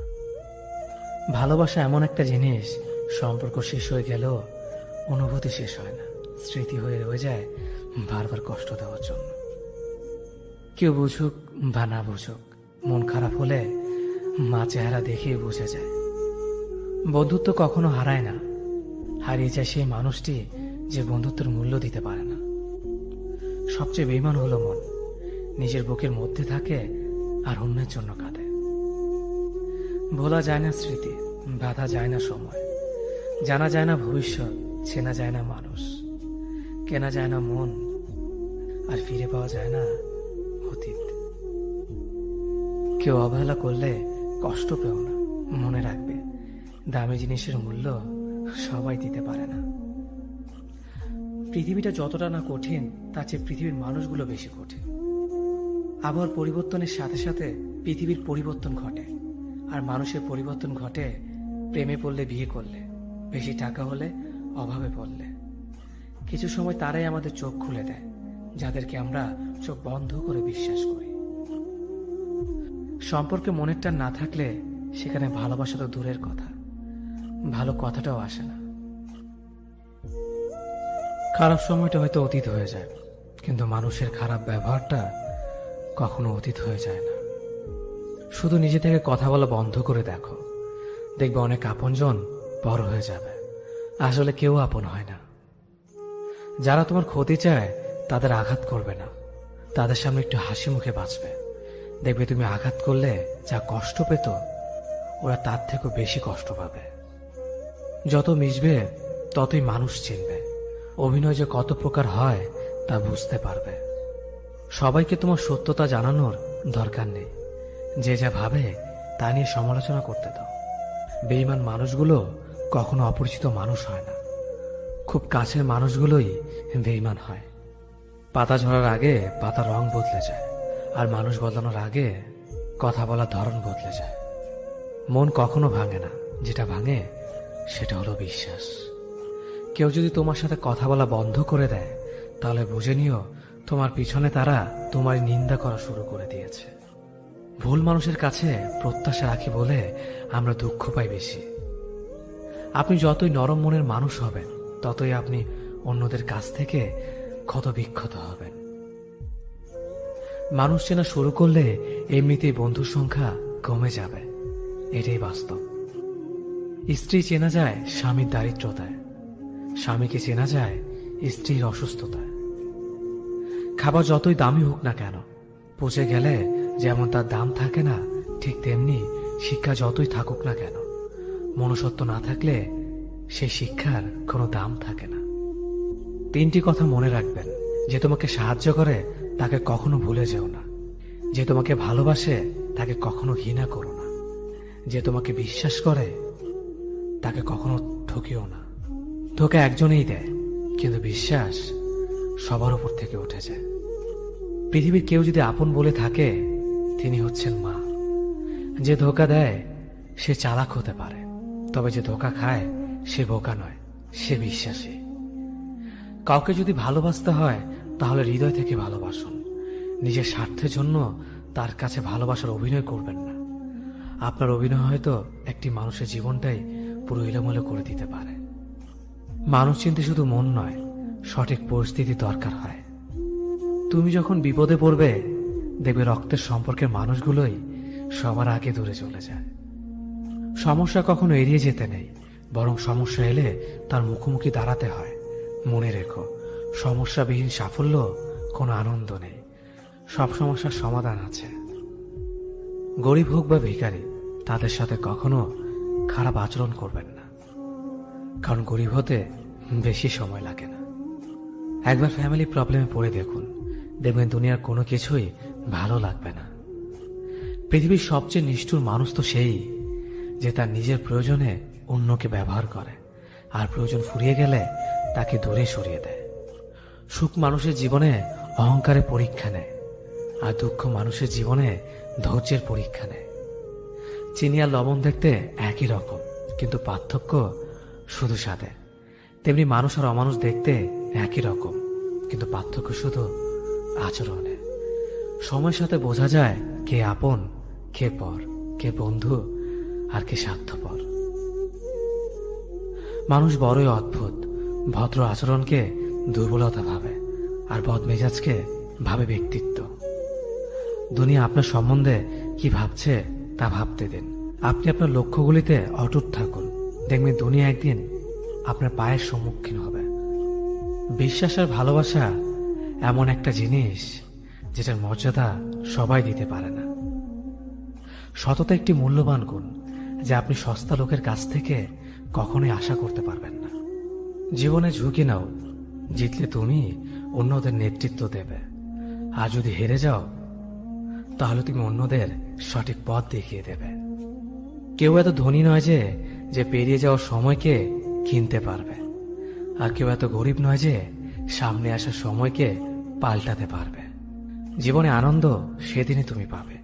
ভালোবাসা এমন একটা জিনিস, সম্পর্ক শেষ হয়ে গেলেও অনুভূতি শেষ হয় না, স্মৃতি হয়ে রয়ে যায় বারবার কষ্ট দেওয়ার জন্য। কেউ বুঝুক বা না বুঝুক, মন খারাপ হলে মা চেহারা দেখেই বুঝে যায়। বন্ধুত্ব কখনো হারায় না, হারিয়ে যায় সেই মানুষটি যে বন্ধুত্বের মূল্য দিতে পারে না। সবচেয়ে বেঈমান হলো মন, নিজের বুকের মধ্যে থাকে আর অন্যের জন্য কাঁদে। ভোলা যায় না স্মৃতি, বাধা যায় না সময়, জানা যায় না ভবিষ্যৎ, চেনা যায় না মানুষ, কেনা যায় না মন, আর ফিরে পাওয়া যায় না অতীত। কেউ অবহেলা করলে কষ্ট পেও না, মনে রাখবে দামি জিনিসের মূল্য সবাই দিতে পারে না। পৃথিবীটা যতটা না কঠিন তার চেয়ে পৃথিবীর মানুষগুলো বেশি কঠিন। আবহাওয়ার পরিবর্তনের সাথে সাথে পৃথিবীর পরিবর্তন ঘটে, আর মানুষের পরিবর্তন ঘটে প্রেমে পড়লে, বিয়ে করলে, বেশি টাকা হলে, অভাবে পড়লে। কিছু সময় তারাই আমাদের চোখ খুলে দেয়, যাদেরকে আমরা চোখ বন্ধ করে বিশ্বাস করি। সম্পর্কে মনের টান না থাকলে সেখানে ভালোবাসা তো দূরের কথা, ভালো কথাটাও আসে না। খারাপ সময়টা হয়তো অতীত হয়ে যায়, কিন্তু মানুষের খারাপ ব্যবহারটা কখনো অতীত হয়ে যায় না। শুধু নিজে থেকে কথা বলা বন্ধ করে দেখো, দেখবে অনেক আপনজন বড় হয়ে যাবে। আসলে কেউ আপন হয় না। যারা তোমার ক্ষতি চায় তাদের আঘাত করবে না, তাদের সামনে একটু হাসি মুখে বাঁচবে। দেখবে তুমি আঘাত করলে যা কষ্ট পেত ওরা তার থেকেও বেশি কষ্ট পাবে। যত মিশবে ততই মানুষ চিনবে, অভিনয় যে কত প্রকার হয় তা বুঝতে পারবে। সবাইকে তোমার সত্যতা জানানোর দরকার নেই, যে যা ভাবে তা নিয়ে সমালোচনা করতে দাও। বেঈমান মানুষগুলো কখনো অপরিচিত মানুষ হয় না, খুব কাছের মানুষগুলোই বেঈমান হয়। পাতা ঝরার আগে পাতার রং বদলে যায়, আর মানুষ বদলানোর আগে কথা বলার ধরন বদলে যায়। মন কখনো ভাঙে না, যেটা ভাঙে সেটা হলো বিশ্বাস। কেউ যদি তোমার সাথে কথা বলা বন্ধ করে দেয়, তাহলে বুঝে নিও তোমার পিছনে তারা তোমার নিন্দা করা শুরু করে দিয়েছে। ভুল মানুষের কাছে প্রত্যাশা রাখি বলে আমরা দুঃখ পাই বেশি। আপনি যতই নরম মনের মানুষ হবেন, ততই আপনি অন্যদের কাছ থেকে ক্ষত বিক্ষত হবেন। মানুষ চেনা শুরু করলে এমনিতেই বন্ধুর সংখ্যা কমে যাবে, এটাই বাস্তব। স্ত্রী চেনা যায় স্বামীর দারিদ্রতায়, স্বামীকে চেনা যায় স্ত্রীর অসুস্থতায়। খাবার যতই দামি হোক না কেন, পচে গেলে যেমন তার দাম থাকে না, ঠিক তেমনি শিক্ষা যতই থাকুক না কেন, মনুষ্যত্ব না থাকলে সেই শিক্ষার কোনো দাম থাকে না। 3টি কথা মনে রাখবেন। যে তোমাকে সাহায্য করে তাকে কখনো ভুলে যেও না। যে তোমাকে ভালোবাসে তাকে কখনো ঘৃণা করো না। যে তোমাকে বিশ্বাস করে তাকে কখনো ঠকিও না। ধোঁকা একজনেই দেয়, কিন্তু বিশ্বাস সবার উপর থেকে উঠে যায়। পৃথিবীর কেউ যদি আপন বলে থাকে, তিনি হচ্ছেন মা। যে ধোঁকা দেয় সে চালাক হতে পারে, তবে যে ধোঁকা খায় সে বোকা নয়, সে বিশ্বাসী। কাউকে যদি ভালোবাসতে হয় তাহলে হৃদয় থেকে ভালোবাসুন। নিজের স্বার্থের জন্য তার কাছে ভালোবাসার অভিনয় করবেন না। আপনার অভিনয় হয়তো একটি মানুষের জীবনটাই পুরো এলোমেলো করে দিতে পারে। মানুষ চিনতে শুধু মন নয়, সঠিক পরিস্থিতি দরকার হয়। তুমি যখন বিপদে পড়বে, দেখবে রক্তের সম্পর্কের মানুষগুলোই সবার আগে দূরে চলে যায়। সমস্যা কখনো এড়িয়ে যেতে নেই, বরং সমস্যা এলে তার মুখোমুখি দাঁড়াতে হয়। মনে রেখো, সমস্যাবিহীন সাফল্য কোনো আনন্দ নেই। সব সমস্যার সমাধান আছে। গরিব হোক বা ভিখারি, তাদের সাথে কখনো খারাপ আচরণ করবেন না, কারণ গরিব হতে বেশি সময় লাগে না। একবার ফ্যামিলি প্রবলেমে পড়ে দেখুন, দেখবেন দুনিয়ার কোনো কিছুই ভালো লাগবে না। পৃথিবীর সবচেয়ে নিষ্ঠুর মানুষ তো সেই, যে তার নিজের প্রয়োজনে অন্যকে ব্যবহার করে, আর প্রয়োজন ফুরিয়ে গেলে তাকে দূরে সরিয়ে দেয়। সুখ মানুষের জীবনে অহংকারের পরীক্ষা নেয়, আর দুঃখ মানুষের জীবনে ধৈর্যের পরীক্ষা নেয়। চিনি আর লবণ দেখতে একই রকম, কিন্তু পার্থক্য শুধু স্বাদে। তেমনি মানুষ আর অমানুষ দেখতে একই রকম, কিন্তু পার্থক্য শুধু আচরণে। সময়ের সাথে বোঝা যায় কে আপন, কে পর, কে বন্ধু আর কে স্বার্থপর। মানুষ বড়ই অদ্ভুত। ভদ্র আচরণকে দুর্বলতা ভাবে, আর বদমেজাজকে ভাবে ব্যক্তিত্ব। দুনিয়া আপনার সম্বন্ধে কি ভাবছে তা ভাবতে দিন। আপনি আপনার লক্ষ্যগুলিতে অটুট থাকুন, দেখবেন দুনিয়া একদিন আপনার পায়ের সম্মুখীন হবে। বিশ্বাস আর ভালোবাসা এমন একটা জিনিস যেটার মর্যাদা সবাই দিতে পারে না। সততা একটি মূল্যবান গুণ, যা আপনি সস্তা লোকের কাছ থেকে কখনোই আশা করতে পারবেন না। জীবনে ঝুঁকি নাও, জিতলে তুমি অন্যদের নেতৃত্ব দেবে, আর যদি হেরে যাও তাহলে তুমি অন্যদের সঠিক পথ দেখিয়ে দেবে। কেউ এত ধনী নয় যে পেরিয়ে যাওয়ার সময়কে কিনতে পারবে, আর কেউ এত গরিব নয় যে সামনে আসার সময়কে পাল্টাতে পারবে। জীবনে আনন্দ সেদিনই তুমি পাবে,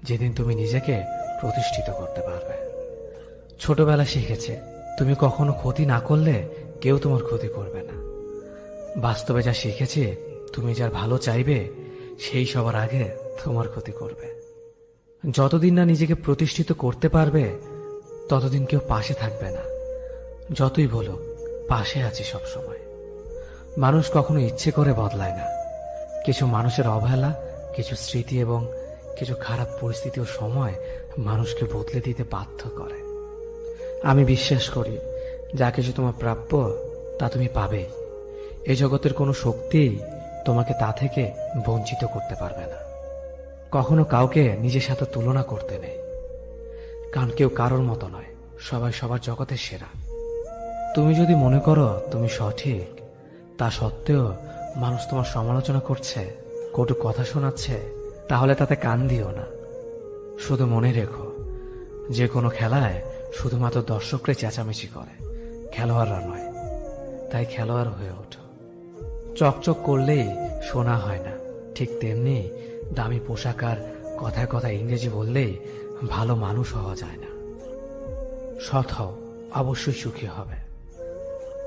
যেদিন তুমি নিজেকে প্রতিষ্ঠিত করতে পারবে। ছোটবেলা শিখেছে, তুমি কখনো ক্ষতি না করলে কেউ তোমার ক্ষতি করবে না। বাস্তবে যা শিখেছে, তুমি যার ভালো চাইবে সেই সবার আগে তোমার ক্ষতি করবে। যতদিন না নিজেকে প্রতিষ্ঠিত করতে পারবে, ততদিন কেউ পাশে থাকবে না। যতই বলো পাশে আছি সব সময়। মানুষ কখনো ইচ্ছে করে বদলায় না। কিছু মানুষের অবহেলা, কিছু স্মৃতি এবং কিছু খারাপ পরিস্থিতি ও সময় মানুষকে বদলে দিতে বাধ্য করে। আমি বিশ্বাস করি, যা কিছু তোমার প্রাপ্য তা তুমি পাবেই। এই জগতের কোনো শক্তি তোমাকে তা থেকে বঞ্চিত করতে পারবে না। কখনো কাউকে নিজের সাথে তুলনা করতে নেই, কারণ কেউ কারোর মতো নয়, সবাই সবার জগতের সেরা। তুমি যদি মনে করো তুমি সঠিক, তা সত্ত্বেও মানুষ তোমার সমালোচনা করছে, কটু কথা শোনাচ্ছে, তাহলে তাতে কান দিও না। শুধু মনে রেখো, যে কোনো খেলায় শুধুমাত্র দর্শকরাই চেঁচামেচি করে, খেলোয়াড়রা নয়। তাই খেলোয়াড় হয়ে ওঠো। চকচক করলেই সোনা হয় না, ঠিক তেমনি দামি পোশাক আর কথায় কথায় ইংরেজি বললেই ভালো মানুষ হওয়া যায় না। সৎ হও, অবশ্যই সুখী হবে।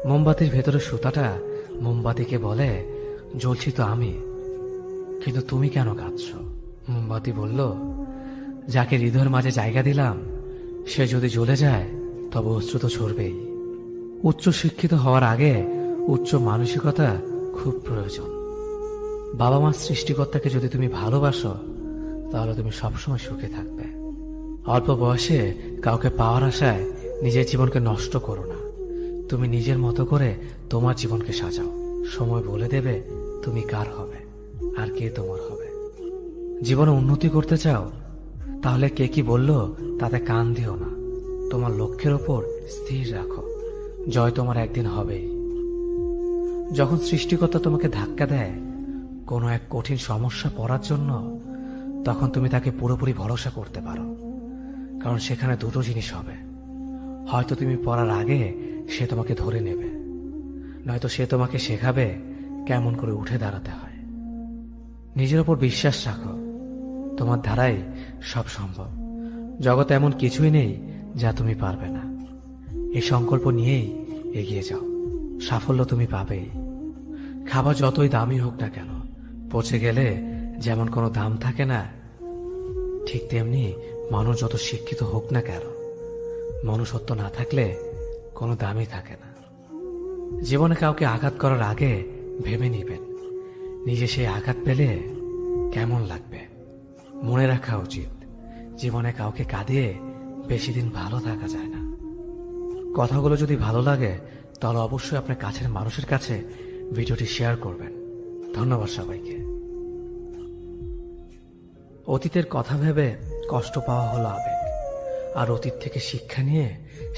মোমবাতির ভেতরে সুতাটা মোমবাতিকে বলে, জ্বলছি তো আমি, কিন্তু তুমি কেন কাঁদছ? মোমবাতি বলল, যাকে হৃদয়ের মাঝে জায়গা দিলাম সে যদি জ্বলে যায় তবে অশ্রু তো ঝরবেই। উচ্চ শিক্ষিত হওয়ার আগে উচ্চ মানসিকতা খুব প্রয়োজন। বাবা মার সৃষ্টিকর্তাকে যদি তুমি ভালোবাসো তাহলে তুমি সবসময় সুখে থাকবে। অল্প বয়সে কাউকে পাওয়ার আশায় নিজের জীবনকে নষ্ট করো না। তুমি নিজের মতো করে তোমার জীবনকে সাজাও। সময় বলে দেবে তুমি কার হবে আর কে তোমার হবে। জীবনে উন্নতি করতে চাও তাহলে কে কি বলল তাতে কান দিও না। তোমার লক্ষ্যের ওপর স্থির রাখো, জয় তোমার একদিন হবেই। যখন সৃষ্টিকর্তা তোমাকে ধাক্কা দেয় কোনো এক কঠিন সমস্যা পড়ার জন্য, তখন তুমি তাকে পুরোপুরি ভরসা করতে পারো। কারণ সেখানে দুটো জিনিস হবে, হয়তো তুমি পড়ার আগে সে তোমাকে ধরে নেবে, নয়তো সে তোমাকে শেখাবে কেমন করে উঠে দাঁড়াতে হয়। নিজের ওপর বিশ্বাস রাখো, তোমার দ্বারাই সব সম্ভব। জগতে এমন কিছুই নেই যা তুমি পারবে না। এই সংকল্প নিয়েই এগিয়ে যাও, সাফল্য তুমি পাবেই। খাবার যতই দামি হোক না কেন, পচে গেলে যেমন কোনো দাম থাকে না, ঠিক তেমনি মানুষ যত শিক্ষিত হোক না কেন, মনুষ্যত্ব না থাকলে কোনো দামই থাকে না। জীবনে কাউকে আঘাত করার আগে ভেবে নিবেন নিজে সেই আঘাত পেলে কেমন লাগবে। মনে রাখা উচিত, জীবনে কাউকে কাঁদিয়ে বেশি দিন ভালো থাকা যায় না। কথাগুলো যদি ভালো লাগে তাহলে অবশ্যই আপনার কাছের মানুষের কাছে ভিডিওটি শেয়ার করবেন। ধন্যবাদ সবাইকে। অতীতের কথা ভেবে কষ্ট পাওয়া হলো আবেগ, আর অতীত থেকে শিক্ষা নিয়ে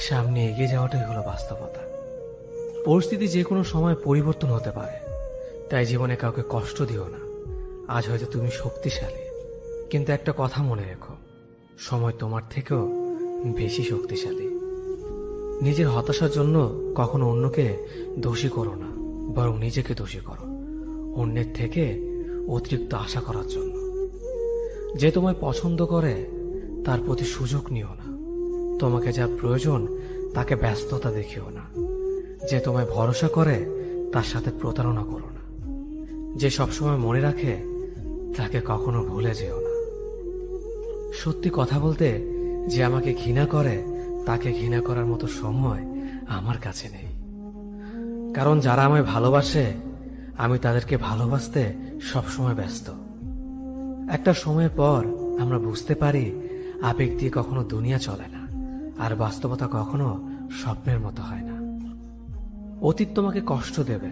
সামনে এগিয়ে যাওয়াটাই হলো বাস্তবতা। পরিস্থিতি যে কোনো সময় পরিবর্তন হতে পারে, তাই জীবনে কাউকে কষ্ট দিও না। আজ হয়তো তুমি শক্তিশালী, কিন্তু একটা কথা মনে রেখো, সময় তোমার থেকেও বেশি শক্তিশালী। নিজের হতাশার জন্য কখনো অন্যকে দোষী করো না, বরং নিজেকে দোষী করো অন্যের থেকে অতিরিক্ত আশা করার জন্য। যে তোমায় পছন্দ করে তার প্রতি সুযোগ নিও না। তোমাকে যা প্রয়োজন তাকে ব্যস্ততা দেখিও না। যে তোমায় ভরসা করে তার সাথে প্রতারণা করো না। যে সবসময় মনে রাখে তাকে কখনো ভুলে যেও না। সত্যি কথা বলতে, যে আমাকে ঘৃণা করে তাকে ঘৃণা করার মতো সময় আমার কাছে নেই। কারণ যারা আমায় ভালোবাসে আমি তাদেরকে ভালোবাসতে সবসময় ব্যস্ত। একটা সময়ের পর আমরা বুঝতে পারি আবেগ দিয়ে কখনো দুনিয়া চলে না, আর বাস্তবতা কখনো স্বপ্নের মতো হয় না। অতীত তোমাকে কষ্ট দেবে,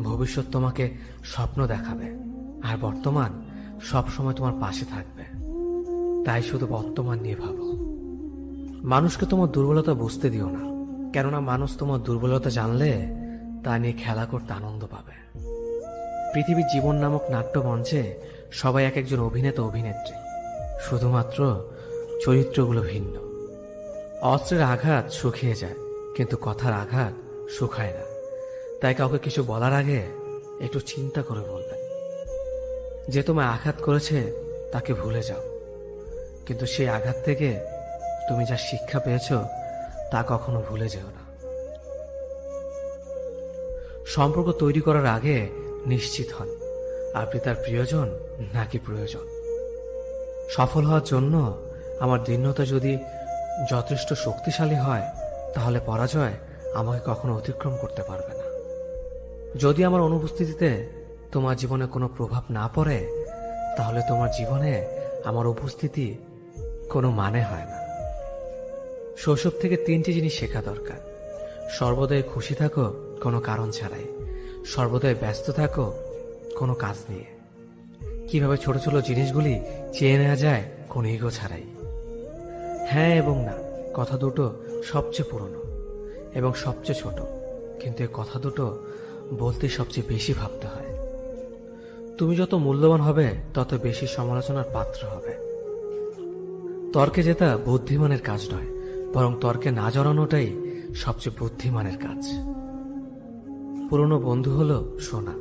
ভবিষ্যৎ তোমাকে স্বপ্ন দেখাবে, আর বর্তমান সবসময় তোমার পাশে থাকবে। তাই শুধু বর্তমান নিয়ে ভাবো। মানুষকে তোমার দুর্বলতা বুঝতে দিও না, কেননা মানুষ তোমার দুর্বলতা জানলে তা নিয়ে খেলা করতে আনন্দ পাবে। পৃথিবীর জীবন নামক নাট্যমঞ্চে সবাই এক একজন অভিনেতা অভিনেত্রী, শুধুমাত্র চরিত্রগুলো ভিন্ন। অস্ত্রের আঘাত শুকিয়ে যায়, কিন্তু কথার আঘাত শুকায় না। তাই কাউকে কিছু বলার আগে একটু চিন্তা করে বলবেন। যে তোমায় আঘাত করেছে তাকে ভুলে যাও, কিন্তু সেই আঘাত থেকে তুমি যা শিক্ষা পেয়েছ তা কখনো ভুলে যেও না। সম্পর্ক তৈরি করার আগে নিশ্চিত হন আপনি তার প্রিয়জন নাকি প্রয়োজন। সফল হওয়ার জন্য আমার দৃঢ়তা যদি যথেষ্ট শক্তিশালী হয়, তাহলে পরাজয় আমাকে কখনো অতিক্রম করতে পারবে না। যদি আমার অনুপস্থিতিতে তোমার জীবনে কোনো প্রভাব না পড়ে, তাহলে তোমার জীবনে আমার উপস্থিতি কোনো মানে হয় না। শৈশব থেকে 3টি জিনিস শেখা দরকার। সর্বদাই খুশি থাকো কোনো কারণ ছাড়াই, সর্বদাই ব্যস্ত থাকো কোনো কাজ নিয়ে, কিভাবে ছোট ছোট জিনিসগুলি চেয়ে নেওয়া যায় কোনো ইগো ছাড়াই। হ্যাঁ এবং না কথা দুটো সবচেয়ে পুরনো এবং সবচেয়ে ছোট, কিন্তু এই কথা দুটো বলতে সবচেয়ে বেশি ভাবতে হয়। তুমি যত মূল্যবান হবে তত বেশি সমালোচনার পাত্র হবে। তর্কে জেতা বুদ্ধিমানের কাজ নয়, বরং তর্কে না জড়ানোটাই সবচেয়ে বুদ্ধিমানের কাজ। পুরনো বন্ধু হলো সোনা,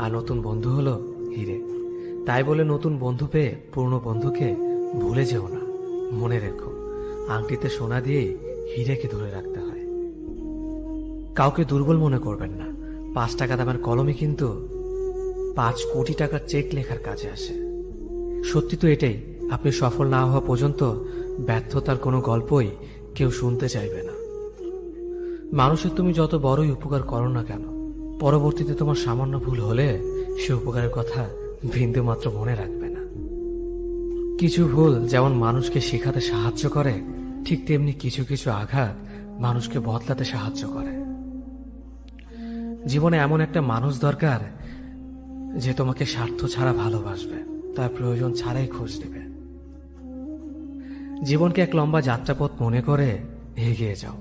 আর নতুন বন্ধু হলো হিরে। তাই বলে নতুন বন্ধু পেয়ে পুরনো বন্ধুকে ভুলে যেও না, মনে রেখো, আংটিতে সোনা দিয়ে হীরেকে ধরে রাখতে হয়। কাউকে দুর্বল মনে করবেন না, 5 টাকা দামের কলমই কিন্তু 5 কোটি টাকার চেক লেখার কাজে আসে। সত্যি তো এটাই, আপনি সফল না হওয়া পর্যন্ত ব্যর্থতার কোনো গল্পই কেউ শুনতে চাইবে না। মানুষের তুমি যত বড়ই উপকার করো না কেন, পরবর্তীতে তোমার সামান্য ভুল হলে সে উপকারের কথা বিন্দু মাত্র মনে রাখবে না। কিছু ভুল যেমন মানুষকে শেখাতে সাহায্য করে, ঠিক তেমনি কিছু কিছু আঘাত মানুষকে বদলাতে সাহায্য করে। জীবনে এমন একটা মানুষ দরকার যে তোমাকে স্বার্থ ছাড়া ভালোবাসবে, তার প্রয়োজন ছাড়াই খোঁজ নেবে। জীবনকে এক লম্বা যাত্রাপথ মনে করে এগিয়ে যাও।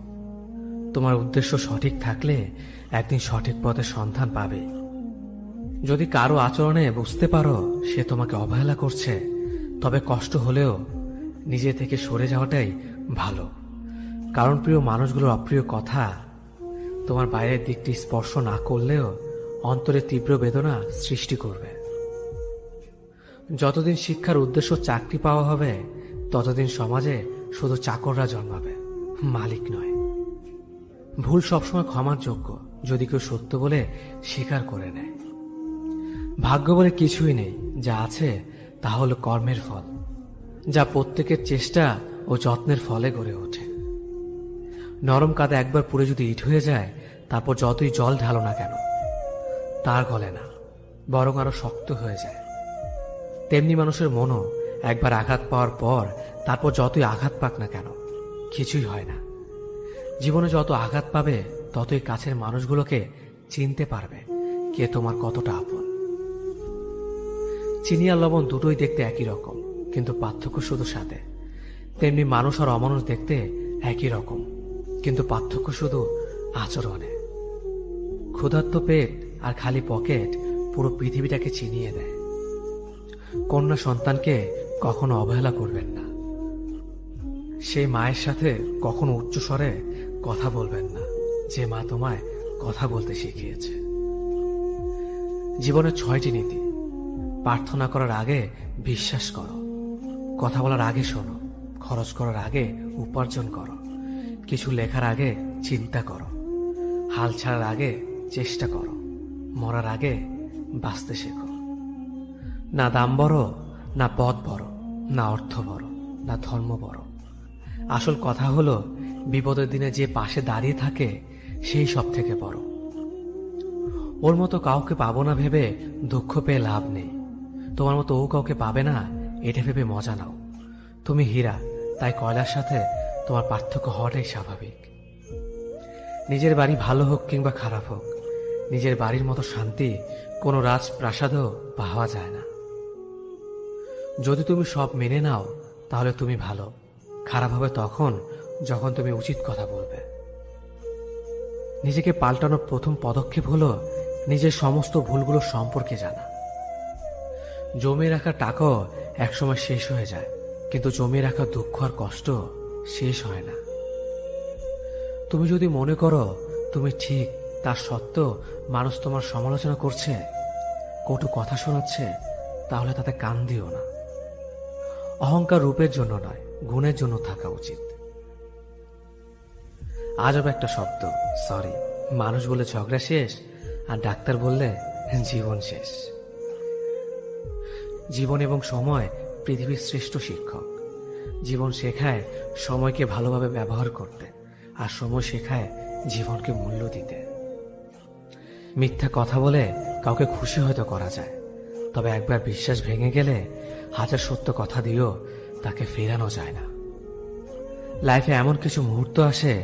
তোমার উদ্দেশ্য সঠিক থাকলে একদিন সঠিক পথের সন্ধান পাবে। যদি কারো আচরণে বুঝতে পারো সে তোমাকে অবহেলা করছে, তবে কষ্ট হলেও নিজে থেকে সরে যাওয়াটাই ভালো। কারণ প্রিয় মানুষগুলোর অপ্রিয় কথা তোমার বাইরের দিকটি স্পর্শ না করলেও অন্তরে তীব্র বেদনা সৃষ্টি করবে। যতদিন শিক্ষার উদ্দেশ্য চাকরি পাওয়া হবে, ততদিন সমাজে শুধু চাকররা জন্মাবে, মালিক নয়। ভুল সবসময় ক্ষমার যোগ্য যদি কেউ সত্য বলে স্বীকার করে নেয়। ভাগ্য বলে কিছুই নেই, যা আছে তা হলো কর্মের ফল, যা প্রত্যেকের চেষ্টা ও যত্নের ফলে গড়ে ওঠে। নরম কাদা একবার পুড়ে যদি ইট হয়ে যায়, তারপর যতই জল ঢালো না কেন তার গলে না, বরং আরো শক্ত হয়ে যায়। তেমনি মানুষের মনও একবার আঘাত পাওয়ার পর তারপর যতই আঘাত পাক না কেন কিছুই হয় না। জীবনে যত আঘাত পাবে ততই কাছের মানুষগুলোকে চিনতে পারবে কে তোমার কতটা আপন। চিনি আর লবণ দুটোই দেখতে একই রকম, কিন্তু পার্থক্য শুধু স্বাদে। তেমনি মানুষ আর অমানুষ দেখতে একই রকম, কিন্তু পার্থক্য শুধু আচরণে। ক্ষুধার্ত পেট আর খালি পকেট পুরো পৃথিবীটাকে চিনিয়ে দেয়। কন্যা সন্তানকে কখনো অবহেলা করবেন না। সেই মায়ের সাথে কখনো উচ্চস্বরে কথা বলবেন না, যে মা তোমায় কথা বলতে শিখিয়েছে। জীবনের 6টি নীতি। প্রার্থনা করার আগে বিশ্বাস করো, কথা বলার আগে শোনো, খরচ করার আগে উপার্জন করো, কিছু লেখার আগে চিন্তা করো, হাল ছাড়ার আগে চেষ্টা করো, মরার আগে বাঁচতে শেখো। না দাম বড়, না পদ বড়, না অর্থ বড়, না ধর্ম বড়। আসল কথা হলো বিপদের দিনে যে পাশে দাঁড়িয়ে থাকে সেই সব থেকে বড়। ওর মতো কাউকে পাবো না ভেবে দুঃখ পেয়ে লাভ নেই। তোমার মতো ও কাউকে পাবে না এটা ভেবে মজা নাও। তুমি হীরা, তাই কয়লার সাথে তোমার পার্থক্য হওয়াটাই স্বাভাবিক। নিজের বাড়ি ভালো হোক কিংবা খারাপ হোক, নিজের বাড়ির মতো শান্তি কোনো রাজপ্রাসাদেও পাওয়া যায় না। যদি তুমি সব মেনে নাও তাহলে তুমি ভালো, খারাপ হবে তখন যখন তুমি উচিত কথা বলবে। নিজেকে পাল্টানোর প্রথম পদক্ষেপ হলো নিজের সমস্ত ভুলগুলো সম্পর্কে জানা। জমিয়ে রাখা টাকাও একসময় শেষ হয়ে যায়, কিন্তু জমিয়ে রাখা দুঃখ আর কষ্ট শেষ হয় না। তুমি যদি মনে করো তুমি ঠিক, তার সত্ত্বেও মানুষ তোমার সমালোচনা করছে, কটু কথা শোনাচ্ছে, তাহলে তাতে কান দিও না। অহংকার রূপের জন্য নয়, গুণের জন্য থাকা উচিত। আজব একটা শব্দ সরি, মানুষ বলে ঝগড়া শেষ আর ডাক্তার বললে জীবন শেষ। জীবন এবং সময় পৃথিবীর শ্রেষ্ঠ শিক্ষক। জীবন শেখায় সময়কে ভালোভাবে ব্যবহার করতে, আর সময় শেখায় জীবনকে মূল্য দিতে। মিথ্যা কথা বলে কাউকে খুশি হয়তো করা যায়, তবে একবার বিশ্বাস ভেঙে গেলে হাজার সত্য কথা দিয়েও তাকে ফেরানো যায় না। লাইফে এমন কিছু মুহূর্ত আসে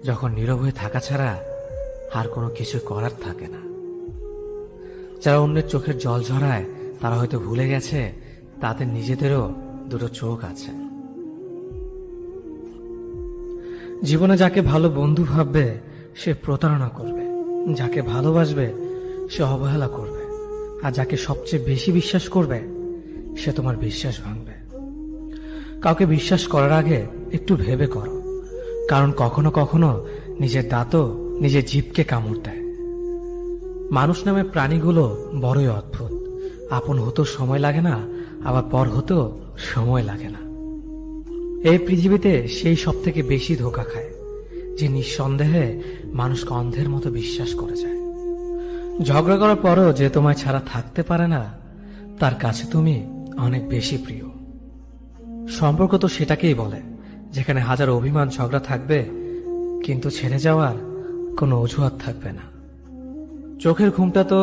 যখন নীরব হয়ে থাকা ছাড়া আর কোনো কিছু করার থাকে না। যারা অন্যের চোখের জল ঝরায় তারা হয়তো ভুলে গেছে তাদের নিজেদেরও দুটো চোখ আছে। জীবনে যাকে ভালো বন্ধু ভাববে সে প্রতারণা করবে, যাকে ভালোবাসবে সে অবহেলা করবে, আর যাকে সবচেয়ে বেশি বিশ্বাস করবে সে তোমার বিশ্বাস ভাঙবে। কাউকে বিশ্বাস করার আগে একটু ভেবে করো, কারণ কখনো কখনো নিজের দাঁতও নিজের জিভকে কামড় দেয়। মানুষ নামে প্রাণীগুলো বড়ই অদ্ভুত। আপন হতেও সময় লাগে না, আবার পর হতেও সময় লাগে না। এই পৃথিবীতে সেই সব থেকে বেশি ধোঁকা খায় যে নিঃসন্দেহে মানুষকে অন্ধের মতো বিশ্বাস করে যায়। ঝগড়া করার পরও যে তোমায় ছাড়া থাকতে পারে না, তার কাছে তুমি অনেক বেশি প্রিয়। সম্পর্ক তো সেটাকেই বলে যেখানে হাজার অভিমান ঝগড়া থাকবে, কিন্তু ছেড়ে যাওয়ার কোনো অজুহাত থাকবে না। চোখের ঘুমটা তো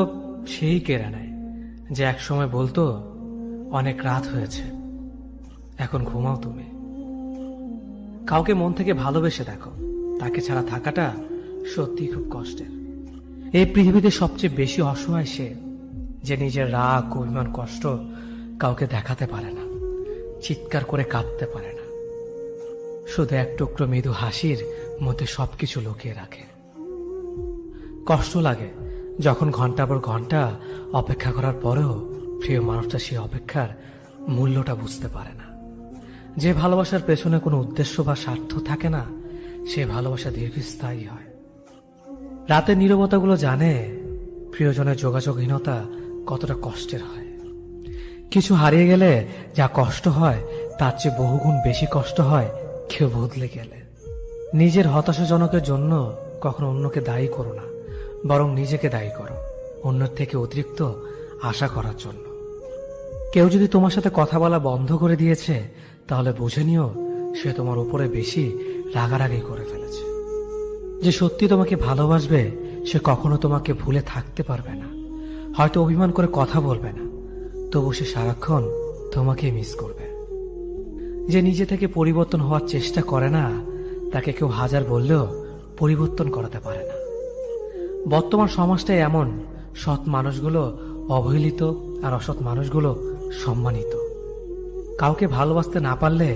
সেই কেড়ে নেয় যে একসময় বলতো অনেক রাত হয়েছে, এখন ঘুমাও তুমি। কাউকে মন থেকে ভালোবেসে দেখো, তাকে ছাড়া থাকাটা সত্যি খুব কষ্টের। এই পৃথিবীতে সবচেয়ে বেশি অসহায় সে যে নিজের রাগ, অভিমান, কষ্ট কাউকে দেখাতে পারে না, চিৎকার করে কাঁদতে পারে না, শুধু এক টুকরো মৃদু হাসির মধ্যে সবকিছু লুকিয়ে রাখে। কষ্ট লাগে যখন ঘন্টা পর ঘন্টা অপেক্ষা করার পরেও প্রিয় মানুষটা সেই অপেক্ষার মূল্যটা বুঝতে পারে না। যে ভালোবাসার পেছনে কোনো উদ্দেশ্য বা স্বার্থ থাকে না, সে ভালোবাসা দীর্ঘস্থায়ী হয়। রাতের নীরবতাগুলো জানে প্রিয়জনের যোগাযোগহীনতা কতটা কষ্টের হয়। কিছু হারিয়ে গেলে যা কষ্ট হয় তার চেয়ে বহুগুণ বেশি কষ্ট হয় কেউ বদলে গেলে। নিজের হতাশাজনকের জন্য কখনো অন্যকে দায়ী করো না, বরং নিজেকে দায়ী করো অন্যের থেকে অতিরিক্ত আশা করার জন্য। কেউ যদি তোমার সাথে কথা বলা বন্ধ করে দিয়েছে, তাহলে বুঝে নিও সে তোমার উপরে বেশি রাগারাগি করে ফেলেছে। যে সত্যি তোমাকে ভালোবাসবে সে কখনো তোমাকে ভুলে থাকতে পারবে না। হয়তো অভিমান করে কথা বলবে না, তবু সে সারাক্ষণ তোমাকে মিস করবে। যে নিজে থেকে পরিবর্তন হওয়ার চেষ্টা করে না, তাকে কেউ হাজার বললেও পরিবর্তন করাতে পারে না। বর্তমান সমাজটাই এমন, সৎ মানুষগুলো অবহেলিত আর অসৎ মানুষগুলো সম্মানিত। কাউকে ভালোবাসতে না পারলে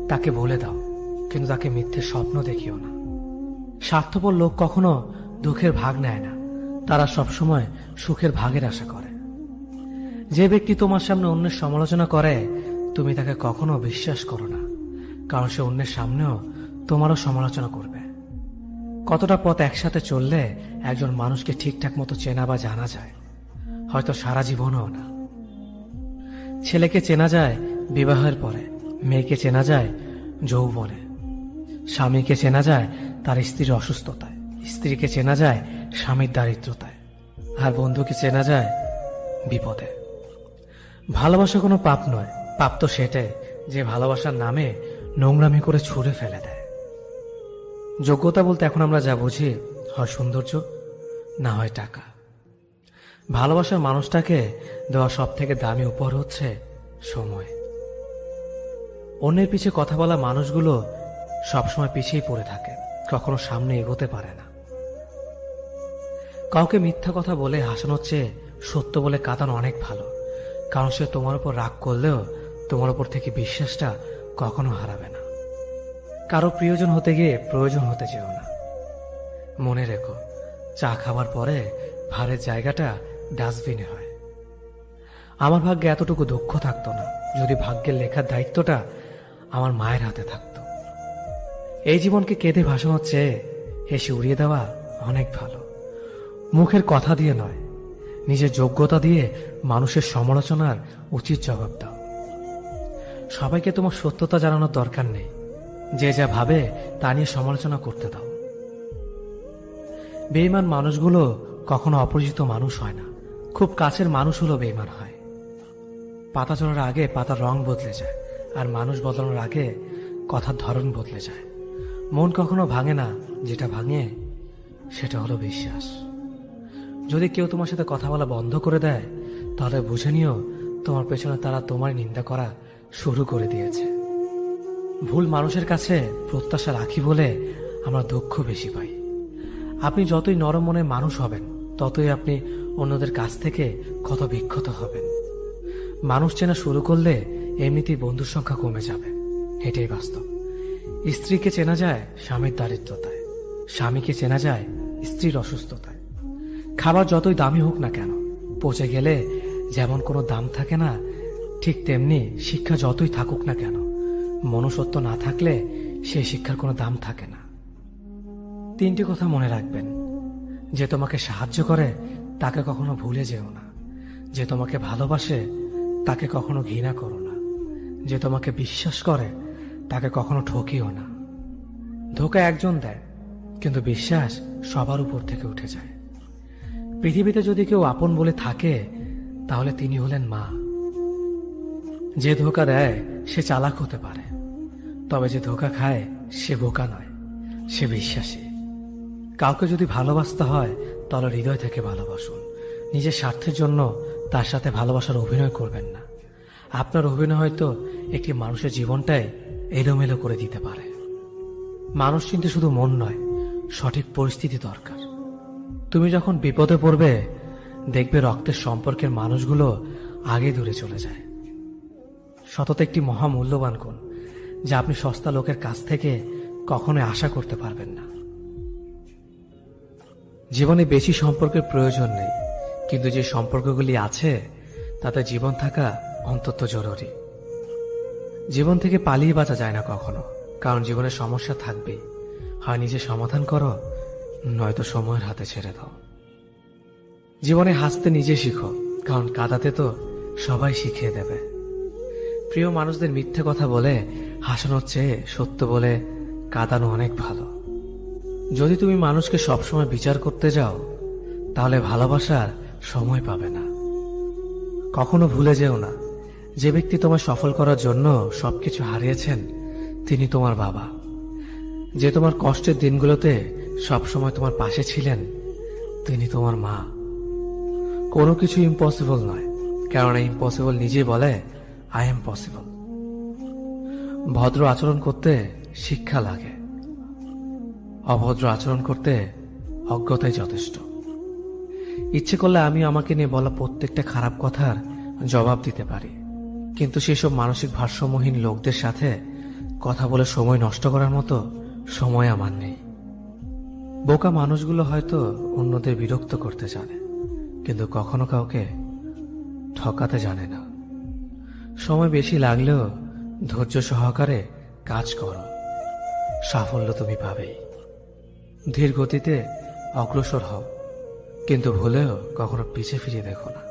তাকে বলে দাও, কিন্তু তাকে মিথ্যে স্বপ্ন দেখিও না। স্বার্থপর লোক কখনো দুঃখের ভাগ নেয় না, তারা সবসময় সুখের ভাগের আশা করে। যে ব্যক্তি তোমার সামনে অন্যের সমালোচনা করে, তুমি তাকে কখনো বিশ্বাস করো না, কারণ সে অন্যের সামনেও তোমারও সমালোচনা করবে। কতটা পথ একসাথে চললে একজন মানুষকে ঠিকঠাক মতো চেনা বা জানা যায়, হয়তো সারা জীবনও না। ছেলেকে চেনা যায় বিবাহের পরে, মেয়েকে চেনা যায় যৌবনে, স্বামীকে চেনা যায় তার স্ত্রীর অসুস্থতায়, স্ত্রীকে চেনা যায় স্বামীর দারিদ্রতায়, আর বন্ধুকে চেনা যায় বিপদে। ভালোবাসা কোনো পাপ নয়, পাপ তো সেটাই যে ভালোবাসার নামে নোংরামি করে ছুঁড়ে ফেলে দেয়। যোগ্যতা বলতে এখন আমরা যা বুঝি, হয় সৌন্দর্য, না হয় টাকা। ভালোবাসার মানুষটাকে দেওয়া সব থেকে দামি উপহার হচ্ছে সময়। অন্যের পিছে কথা বলা মানুষগুলো সবসময় পিছিয়ে পড়ে থাকে, কখনো সামনে এগোতে পারে না। কাউকে মিথ্যা কথা বলে হাসানোর চেয়ে সত্য বলে কাঁদানো অনেক ভালো, কারণ সে তোমার উপর রাগ করলেও তোমার উপর থেকে বিশ্বাসটা কখনো হারাবে না। কারো প্রিয়জন হতে গিয়ে প্রয়োজন হতে যেও না। মনে রেখো, চা খাবার পরে ভারের জায়গাটা ডাস্টবিনে হয়। আমার ভাগ্যে এতটুকু দুঃখ থাকতো না যদি ভাগ্যের লেখার দায়িত্বটা আমার মায়ের হাতে থাকতো। এই জীবনকে কেঁদে ভাসানোর চেয়ে হেসে উড়িয়ে দেওয়া অনেক ভালো। মুখের কথা দিয়ে নয়, নিজের যোগ্যতা দিয়ে মানুষের সমালোচনার উচিত জবাব দাও। সবাইকে তোমার সত্যতা জানানোর দরকার নেই, যে যা ভাবে তা নিয়ে সমালোচনা করতে দাও। বেঈমান মানুষগুলো কখনো অপরিচিত মানুষ হয় না, খুব কাছের মানুষ হলো বেঈমান হয়। পাতা ঝরার আগে পাতার রং বদলে যায়, আর মানুষ বদলানোর আগে কথার ধরন বদলে যায়। মন কখনো ভাঙে না, যেটা ভাঙে সেটা হলো বিশ্বাস। যদি কেউ তোমার সাথে কথা বলা বন্ধ করে দেয়, তাহলে বুঝে নিও তোমার পেছনে তারা তোমার নিন্দা করা শুরু করে দিয়েছে। ভুল মানুষের কাছে প্রত্যাশা রাখি বলে আমরা দুঃখ বেশি পাই। আপনি যতই নরম মনের মানুষ হবেন, ততই আপনি অন্যদের কাছ থেকে ক্ষত বিক্ষত হবেন। মানুষ চেনা শুরু করলে এমনিতেই বন্ধুর সংখ্যা কমে যাবে, এটাই বাস্তব। স্ত্রীকে চেনা যায় স্বামীর দারিদ্রতায়, স্বামীকে চেনা যায় স্ত্রীর অসুস্থতায়। খাবার যতই দামি হোক না কেন, পচে গেলে যেমন কোনো দাম থাকে না, ঠিক তেমনি শিক্ষা যতই থাকুক না কেন, মনুষ্যত্ব না থাকলে সেই শিক্ষার কোনো দাম থাকে না। 3টি কথা মনে রাখবেন: যে তোমাকে সাহায্য করে তাকে কখনো ভুলে যেও না, যে তোমাকে ভালোবাসে তাকে কখনো ঘৃণা করো না, যে তোমাকে বিশ্বাস করে তাকে কখনো ঠকিও না। ধোকা একজন দেয়, কিন্তু বিশ্বাস সবার উপর থেকে উঠে যায়। পৃথিবীতে যদি কেউ আপন বলে থাকে, তাহলে তিনি হলেন মা। যে ধোকা দেয় সে চালাক হতে পারে, তবে যে ধোকা খায় সে বোকা নয়, সে বিশ্বাসী। কাউকে যদি ভালোবাসতে হয় তাহলে হৃদয় থেকে ভালোবাসুন। নিজের স্বার্থের জন্য তার সাথে ভালোবাসার অভিনয় করবেন না। আপনার অভিনয় হয়তো একটি মানুষের জীবনটাই এলোমেলো করে দিতে পারে। মানুষ চিনতে শুধু মন নয়, সঠিক পরিস্থিতি দরকার। তুমি যখন বিপদে পড়বে, দেখবে রক্তের সম্পর্কের মানুষগুলো আগে দূরে চলে যায়। সততা একটি মহামূল্যবান গুণ, যা আপনি সস্তা লোকের কাছ থেকে কখনোই আশা করতে পারবেন না। জীবনে বেশি সম্পর্কের প্রয়োজন নেই, কিন্তু যে সম্পর্কগুলি আছে তাতে জীবন থাকা অন্তত জরুরি। জীবন থেকে পালিয়ে বাঁচা যায় না কখনো, কারণ জীবনে সমস্যা থাকবেই। হয় নিজে সমাধান করো, নয়তো সময়ের হাতে ছেড়ে দাও। জীবনে হাসতে নিজে শিখো, কারণ কাঁদাতে তো সবাই শিখিয়ে দেবে। প্রিয় মানুষদের মিথ্যে কথা বলে হাসানোর চেয়ে সত্য বলে কাঁদানো অনেক ভালো। যদি তুমি মানুষকে সবসময় বিচার করতে যাও, তাহলে ভালোবাসার সময় পাবে না। কখনো ভুলে যেও না, যে ব্যক্তি তোমায় সফল করার জন্য সবকিছু হারিয়েছেন তিনি তোমার বাবা। যে তোমার কষ্টের দিনগুলোতে সবসময় তোমার পাশে ছিলেন তিনি তোমার মা। কোনো কিছু ইম্পসিবল নয়, কারণ ইম্পসিবল নিজেই বলে আই এম পসিবল। ভদ্র আচরণ করতে শিক্ষা লাগে, অভদ্র আচরণ করতে অজ্ঞতাই যথেষ্ট। ইচ্ছে করলে আমি আমাকে নিয়ে বলা প্রত্যেকটা খারাপ কথার জবাব দিতে পারি, কিন্তু সেসব মানসিক ভারসাম্যহীন লোকদের সাথে কথা বলে সময় নষ্ট করার মতো সময় আমার নেই। বোকা মানুষগুলো হয়তো অন্যদের বিরক্ত করতে জানে, কিন্তু কখনো কাউকে ঠকাতে জানে না। সময় বেশি লাগলেও ধৈর্য সহকারে কাজ করো, সাফল্য তুমি পাবেই। ধীর গতিতে অগ্রসর হও, কিন্তু ভুলেও কখনো পিছে ফিরে দেখো না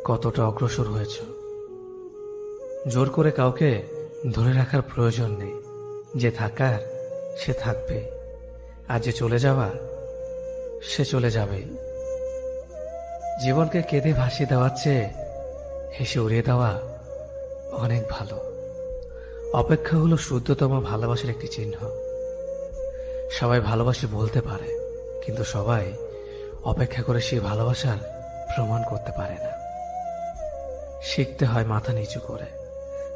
কতটা অগ্রসর হয়েছ। জোর করে কাউকে ধরে রাখার প্রয়োজন নেই। যে থাকার সে থাকবে, আর যে চলে যাওয়ার সে চলে যাবেই। জীবনকে কেঁদে ভাসিয়ে দেওয়ার চেয়ে হেসে উড়িয়ে দেওয়া অনেক ভালো। অপেক্ষা হলো শুদ্ধতম ভালোবাসার একটি চিহ্ন। সবাই ভালোবাসে বলতে পারে, কিন্তু সবাই অপেক্ষা করে সেই ভালোবাসার প্রমাণ করতে পারে না। শিখতে হয় মাথা নিচু করে,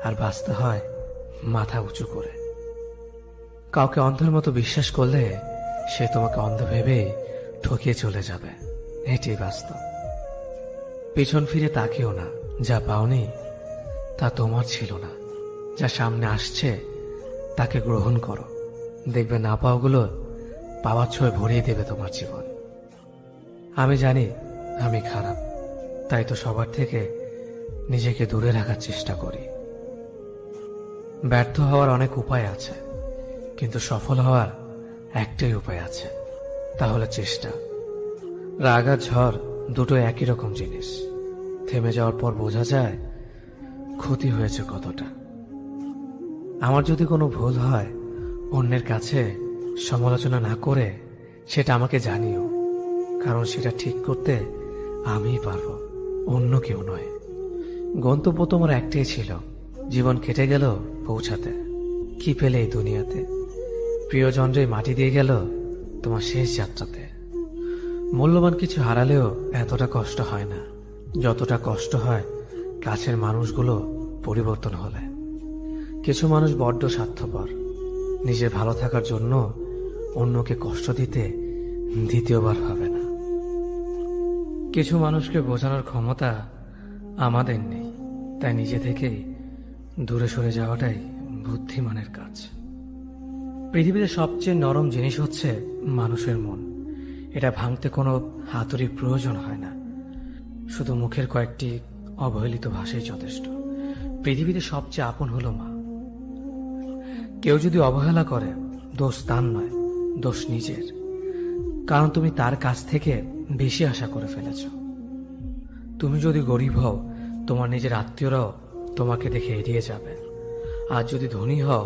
আর বাঁচতে হয় মাথা উঁচু করে। কাউকে অন্ধের মতো বিশ্বাস করলে সে তোমাকে অন্ধ ভেবে ঠকিয়ে চলে যাবে, এটাই বাস্তব। পিছন ফিরে তাকিও না, যা পাওনি তা তোমার ছিল না। যা সামনে আসছে তাকে গ্রহণ করো, দেখবে না পাওয়াগুলো পাওয়ার ছোঁয় ভরিয়ে দেবে তোমার জীবন। আমি জানি আমি খারাপ, তাই তো সবার থেকে নিজেকে দূরে রাখার চেষ্টা করি। ব্যর্থ হওয়ার অনেক উপায় আছে, কিন্তু সফল হওয়ার একটাই উপায় আছে, তা হলো চেষ্টা। রাগ আর ঝড় দুটো একই রকম জিনিস। থেমে যাওয়ার পর বোঝা যায় ক্ষতি হয়েছে কতটা। আমার যদি কোনো ভুল হয়, অন্যের কাছে সমালোচনা না করে সেটা আমাকে জানিও, কারণ সেটা ঠিক করতে আমিই পারবো, অন্য কেউ নয়। গন্তব্য তোমার একটাই ছিল, জীবন কেটে গেল পৌঁছাতে। কি পেলে এই দুনিয়াতে? প্রিয়জনরে মাটি দিয়ে গেল তোমার শেষ যাত্রাতে। মূল্যবান কিছু হারালেও এতটা কষ্ট হয় না যতটা কষ্ট হয় কাছের মানুষগুলো পরিবর্তন হলে। কিছু মানুষ বড্ড স্বার্থপর, নিজের ভালো থাকার জন্য অন্যকে কষ্ট দিতে দ্বিতীয়বার ভাবে না। কিছু মানুষকে বোঝানোর ক্ষমতা আমাদের নেই, তাই নিজে থেকেই দূরে সরে যাওয়াটাই বুদ্ধিমানের কাজ। পৃথিবীতে সবচেয়ে নরম জিনিস হচ্ছে মানুষের মন। এটা ভাঙতে কোনো হাতুড়ির প্রয়োজন হয় না, শুধু মুখের কয়েকটি অবহেলিত ভাষাই যথেষ্ট। পৃথিবীতে সবচেয়ে আপন হলো মা। কেউ যদি অবহেলা করে, দোষ তার নয়, দোষ নিজের, কারণ তুমি তার কাছ থেকে বেশি আশা করে ফেলেছ। তুমি যদি গরিব হও, তোমার নিজের আত্মীয়রাও তোমাকে দেখে এড়িয়ে যাবে, আর যদি ধনী হও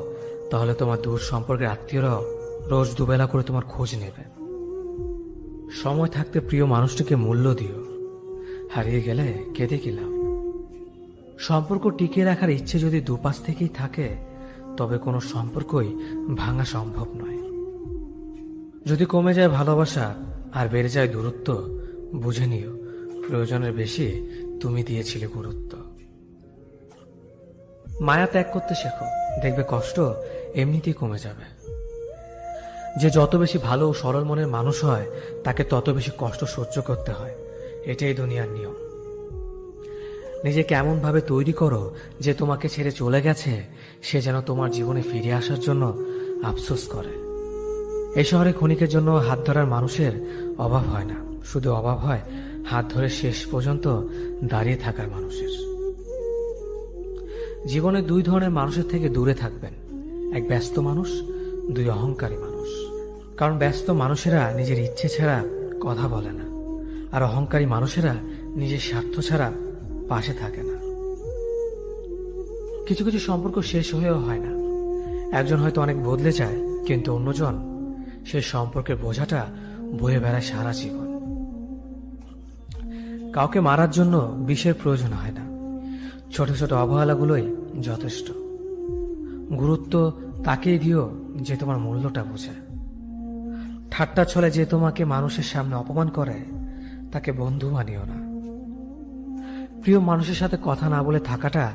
তাহলে তোমার দূর সম্পর্কের আত্মীয়রাও রোজ দুবেলা করে তোমার খোঁজ নেবে। সময় থাকতে প্রিয় মানুষটিকে মূল্য দিও, হারিয়ে গেলে কেঁদে কি লাভ। সম্পর্ক টিকিয়ে রাখার ইচ্ছে যদি দুপাশ থেকেই থাকে তবে কোনো সম্পর্কই ভাঙা সম্ভব নয়। যদি কমে যায় ভালোবাসা আর বেড়ে যায় দূরত্ব, বুঝে নিও প্রয়োজনের বেশি তুমি দিয়েছিলে গুরুত্ব। মায়া ত্যাগ করতে শেখো, দেখবে কষ্ট এমনিতেই কমে যাবে। যে যত বেশি ভালো ও সরল মনের মানুষ হয় তাকে তত বেশি কষ্ট সহ্য করতে হয়, এটাই দুনিয়ার নিয়ম। নিজেকে এমন ভাবে তৈরি করো যে তোমাকে ছেড়ে চলে গেছে সে যেন তোমার জীবনে ফিরে আসার জন্য আফসোস করে। এই শহরে ক্ষণিকের জন্য হাত ধরার মানুষের অভাব হয় না, শুধু অভাব হয় হাত ধরে শেষ পর্যন্ত দাঁড়িয়ে থাকার মানুষের। জীবনে দুই ধরনের মানুষের থেকে দূরে থাকবেন, এক ব্যস্ত মানুষ, দুই অহংকারী মানুষ। কারণ ব্যস্ত মানুষেরা নিজের ইচ্ছে ছাড়া কথা বলে না, আর অহংকারী মানুষেরা নিজের স্বার্থ ছাড়া পাশে থাকে না। কিছু কিছু সম্পর্ক শেষ হয়েও হয় না। একজন হয়তো অনেক বদলে যায়, কিন্তু অন্যজন সেই সম্পর্কের বোঝাটা বয়ে বেড়ায় সারা জীবন। কাউকে মারার জন্য বিষের প্রয়োজন হয় না, ছোট ছোট অবহেলাগুলোই যথেষ্ট। গুরুত্ব তাকেই দিও যে তোমার মূল্যটা বোঝে। ঠাট্টা ছলে যে তোমাকে মানুষের সামনে অপমান করে তাকে বন্ধু মানিও না। প্রিয় মানুষের সাথে কথা না বলে থাকাটা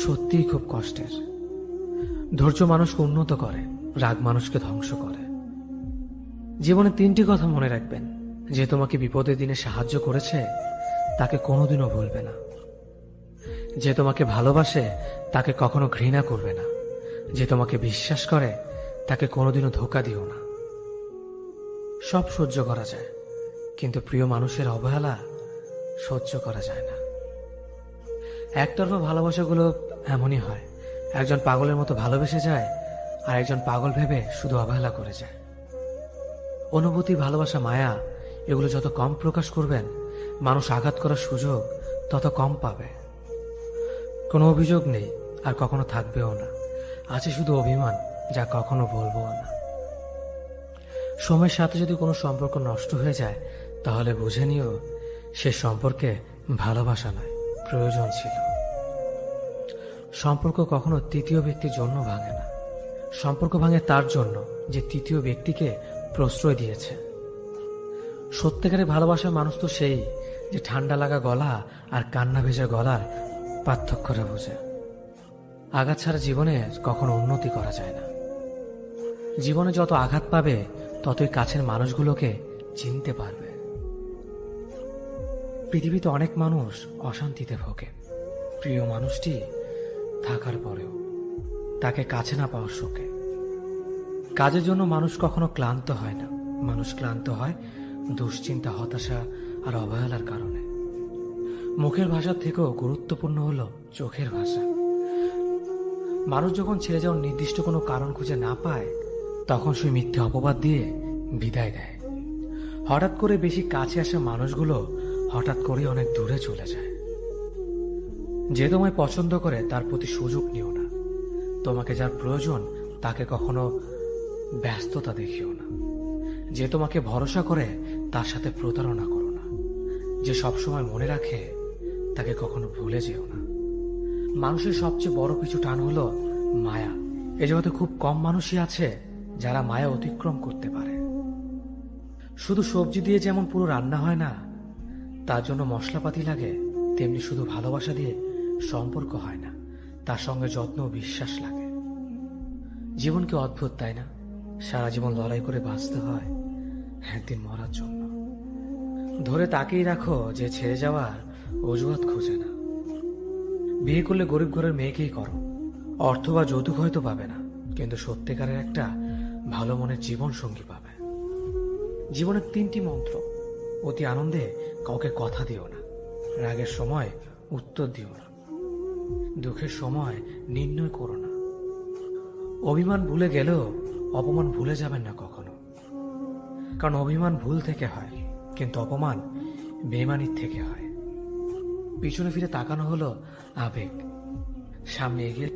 সত্যিই খুব কষ্টের। ধৈর্য মানুষকে উন্নত করে, রাগ মানুষকে ধ্বংস করে। জীবনে তিনটি কথা মনে রাখবেন, যে তোমাকে বিপদের দিনে সাহায্য করেছে তাকে কোনোদিনও ভুলবে না, যে তোমাকে ভালোবাসে তাকে কখনো ঘৃণা করবে না, যে তোমাকে বিশ্বাস করে তাকে কোনোদিনও ধোঁকা দিও না। সব সহ্য করা যায়, কিন্তু প্রিয় মানুষের অবহেলা সহ্য করা যায় না। একতরফা ভালোবাসাগুলো এমনই হয়, একজন পাগলের মতো ভালোবেসে যায় আর একজন পাগল ভেবে শুধু অবহেলা করে যায়। অনুভূতি, ভালোবাসা, মায়া এগুলো যত কম প্রকাশ করবেন মানুষ আঘাত করার সুযোগ তত কম পাবে। কোনো অভিযোগ নেই আর কখনো থাকবেও না, আছে শুধু অভিমান যা কখনো বলবো না। সময়ের সাথে যদি কোনো সম্পর্ক নষ্ট হয়ে যায় তাহলে বুঝে নিও সে সম্পর্কে ভালোবাসা নয়, প্রয়োজন ছিল। সম্পর্ক কখনো তৃতীয় ব্যক্তির জন্য ভাঙে না, সম্পর্ক ভাঙে তার জন্য যে তৃতীয় ব্যক্তিকে প্রশ্রয় দিয়েছে। সত্যিকারের ভালোবাসার মানুষ তো সেই যে ঠান্ডা লাগা গলা আর কান্না ভেজা গলার পার্থক্যটা বোঝে। আঘাত ছাড়া জীবনে কখনো উন্নতি করা যায় না। জীবনে যত আঘাত পাবে ততই কাছের মানুষগুলোকে চিনতে পারবে। পৃথিবীতে অনেক মানুষ অশান্তিতে ভোগে, প্রিয় মানুষটি থাকার পরেও তাকে কাছে না পাওয়ার শোকে। কাজের জন্য মানুষ কখনো ক্লান্ত হয় না, মানুষ ক্লান্ত হয় দুশ্চিন্তা, হতাশা আর অবহেলার কারণে। মুখের ভাষার থেকেও গুরুত্বপূর্ণ হলো চোখের ভাষা। মানুষ যখন ছেড়ে যাওয়ার নির্দিষ্ট কোনো কারণ খুঁজে না পায় তখন সে মিথ্যে অপবাদ দিয়ে বিদায় দেয়। হঠাৎ করে বেশি কাছে আসা মানুষগুলো হঠাৎ করে অনেক দূরে চলে যায়। যে তোমায় পছন্দ করে তার প্রতি সুযোগ নিও না, তোমাকে যার প্রয়োজন তাকে কখনো ব্যস্ততা দেখিও না। যে তোমাকে ভরসা করে তার সাথে প্রতারণা করো না, যে সবসময় মনে রাখে তাকে কখনো ভুলে যেও না। মানুষের সবচেয়ে বড় কিছু টান হলো মায়া। এ জগতে খুব কম মানুষই আছে যারা মায়া অতিক্রম করতে পারে। শুধু সবজি দিয়ে যেমন পুরো রান্না হয় না, তার জন্য মশলাপাতি লাগে, তেমনি শুধু ভালোবাসা দিয়ে সম্পর্ক হয় না, তার সঙ্গে যত্ন ও বিশ্বাস লাগে। জীবন কি অদ্ভুত, তাই না? সারা জীবন লড়াই করে বাঁচতে হয় একদিন মরার জন্য। ধরে তাকেই রাখো যে ছেড়ে যাওয়ার অজুহাত খোঁজে না। বিয়ে করলে গরিব ঘরের মেয়েকেই করো, অর্থ বা যৌতুক হয়তো পাবে না, কিন্তু সত্যিকারের একটা ভালো মনের জীবন সঙ্গী পাবে। জীবনের তিনটি মন্ত্র: অতি আনন্দে কাউকে কথা দিও না, রাগের সময় উত্তর দিও না, দুঃখের সময় নির্ণয় করো না। অভিমান ভুলে গেলেও অপমান ভুলে যাবেন না কখনো, কারণ অভিমান ভুল থেকে হয় কিন্তু অপমান বেইমানির থেকে হয়। পিছনে ফিরে তাকানো হলো আবেগ, সামনে এগিয়ে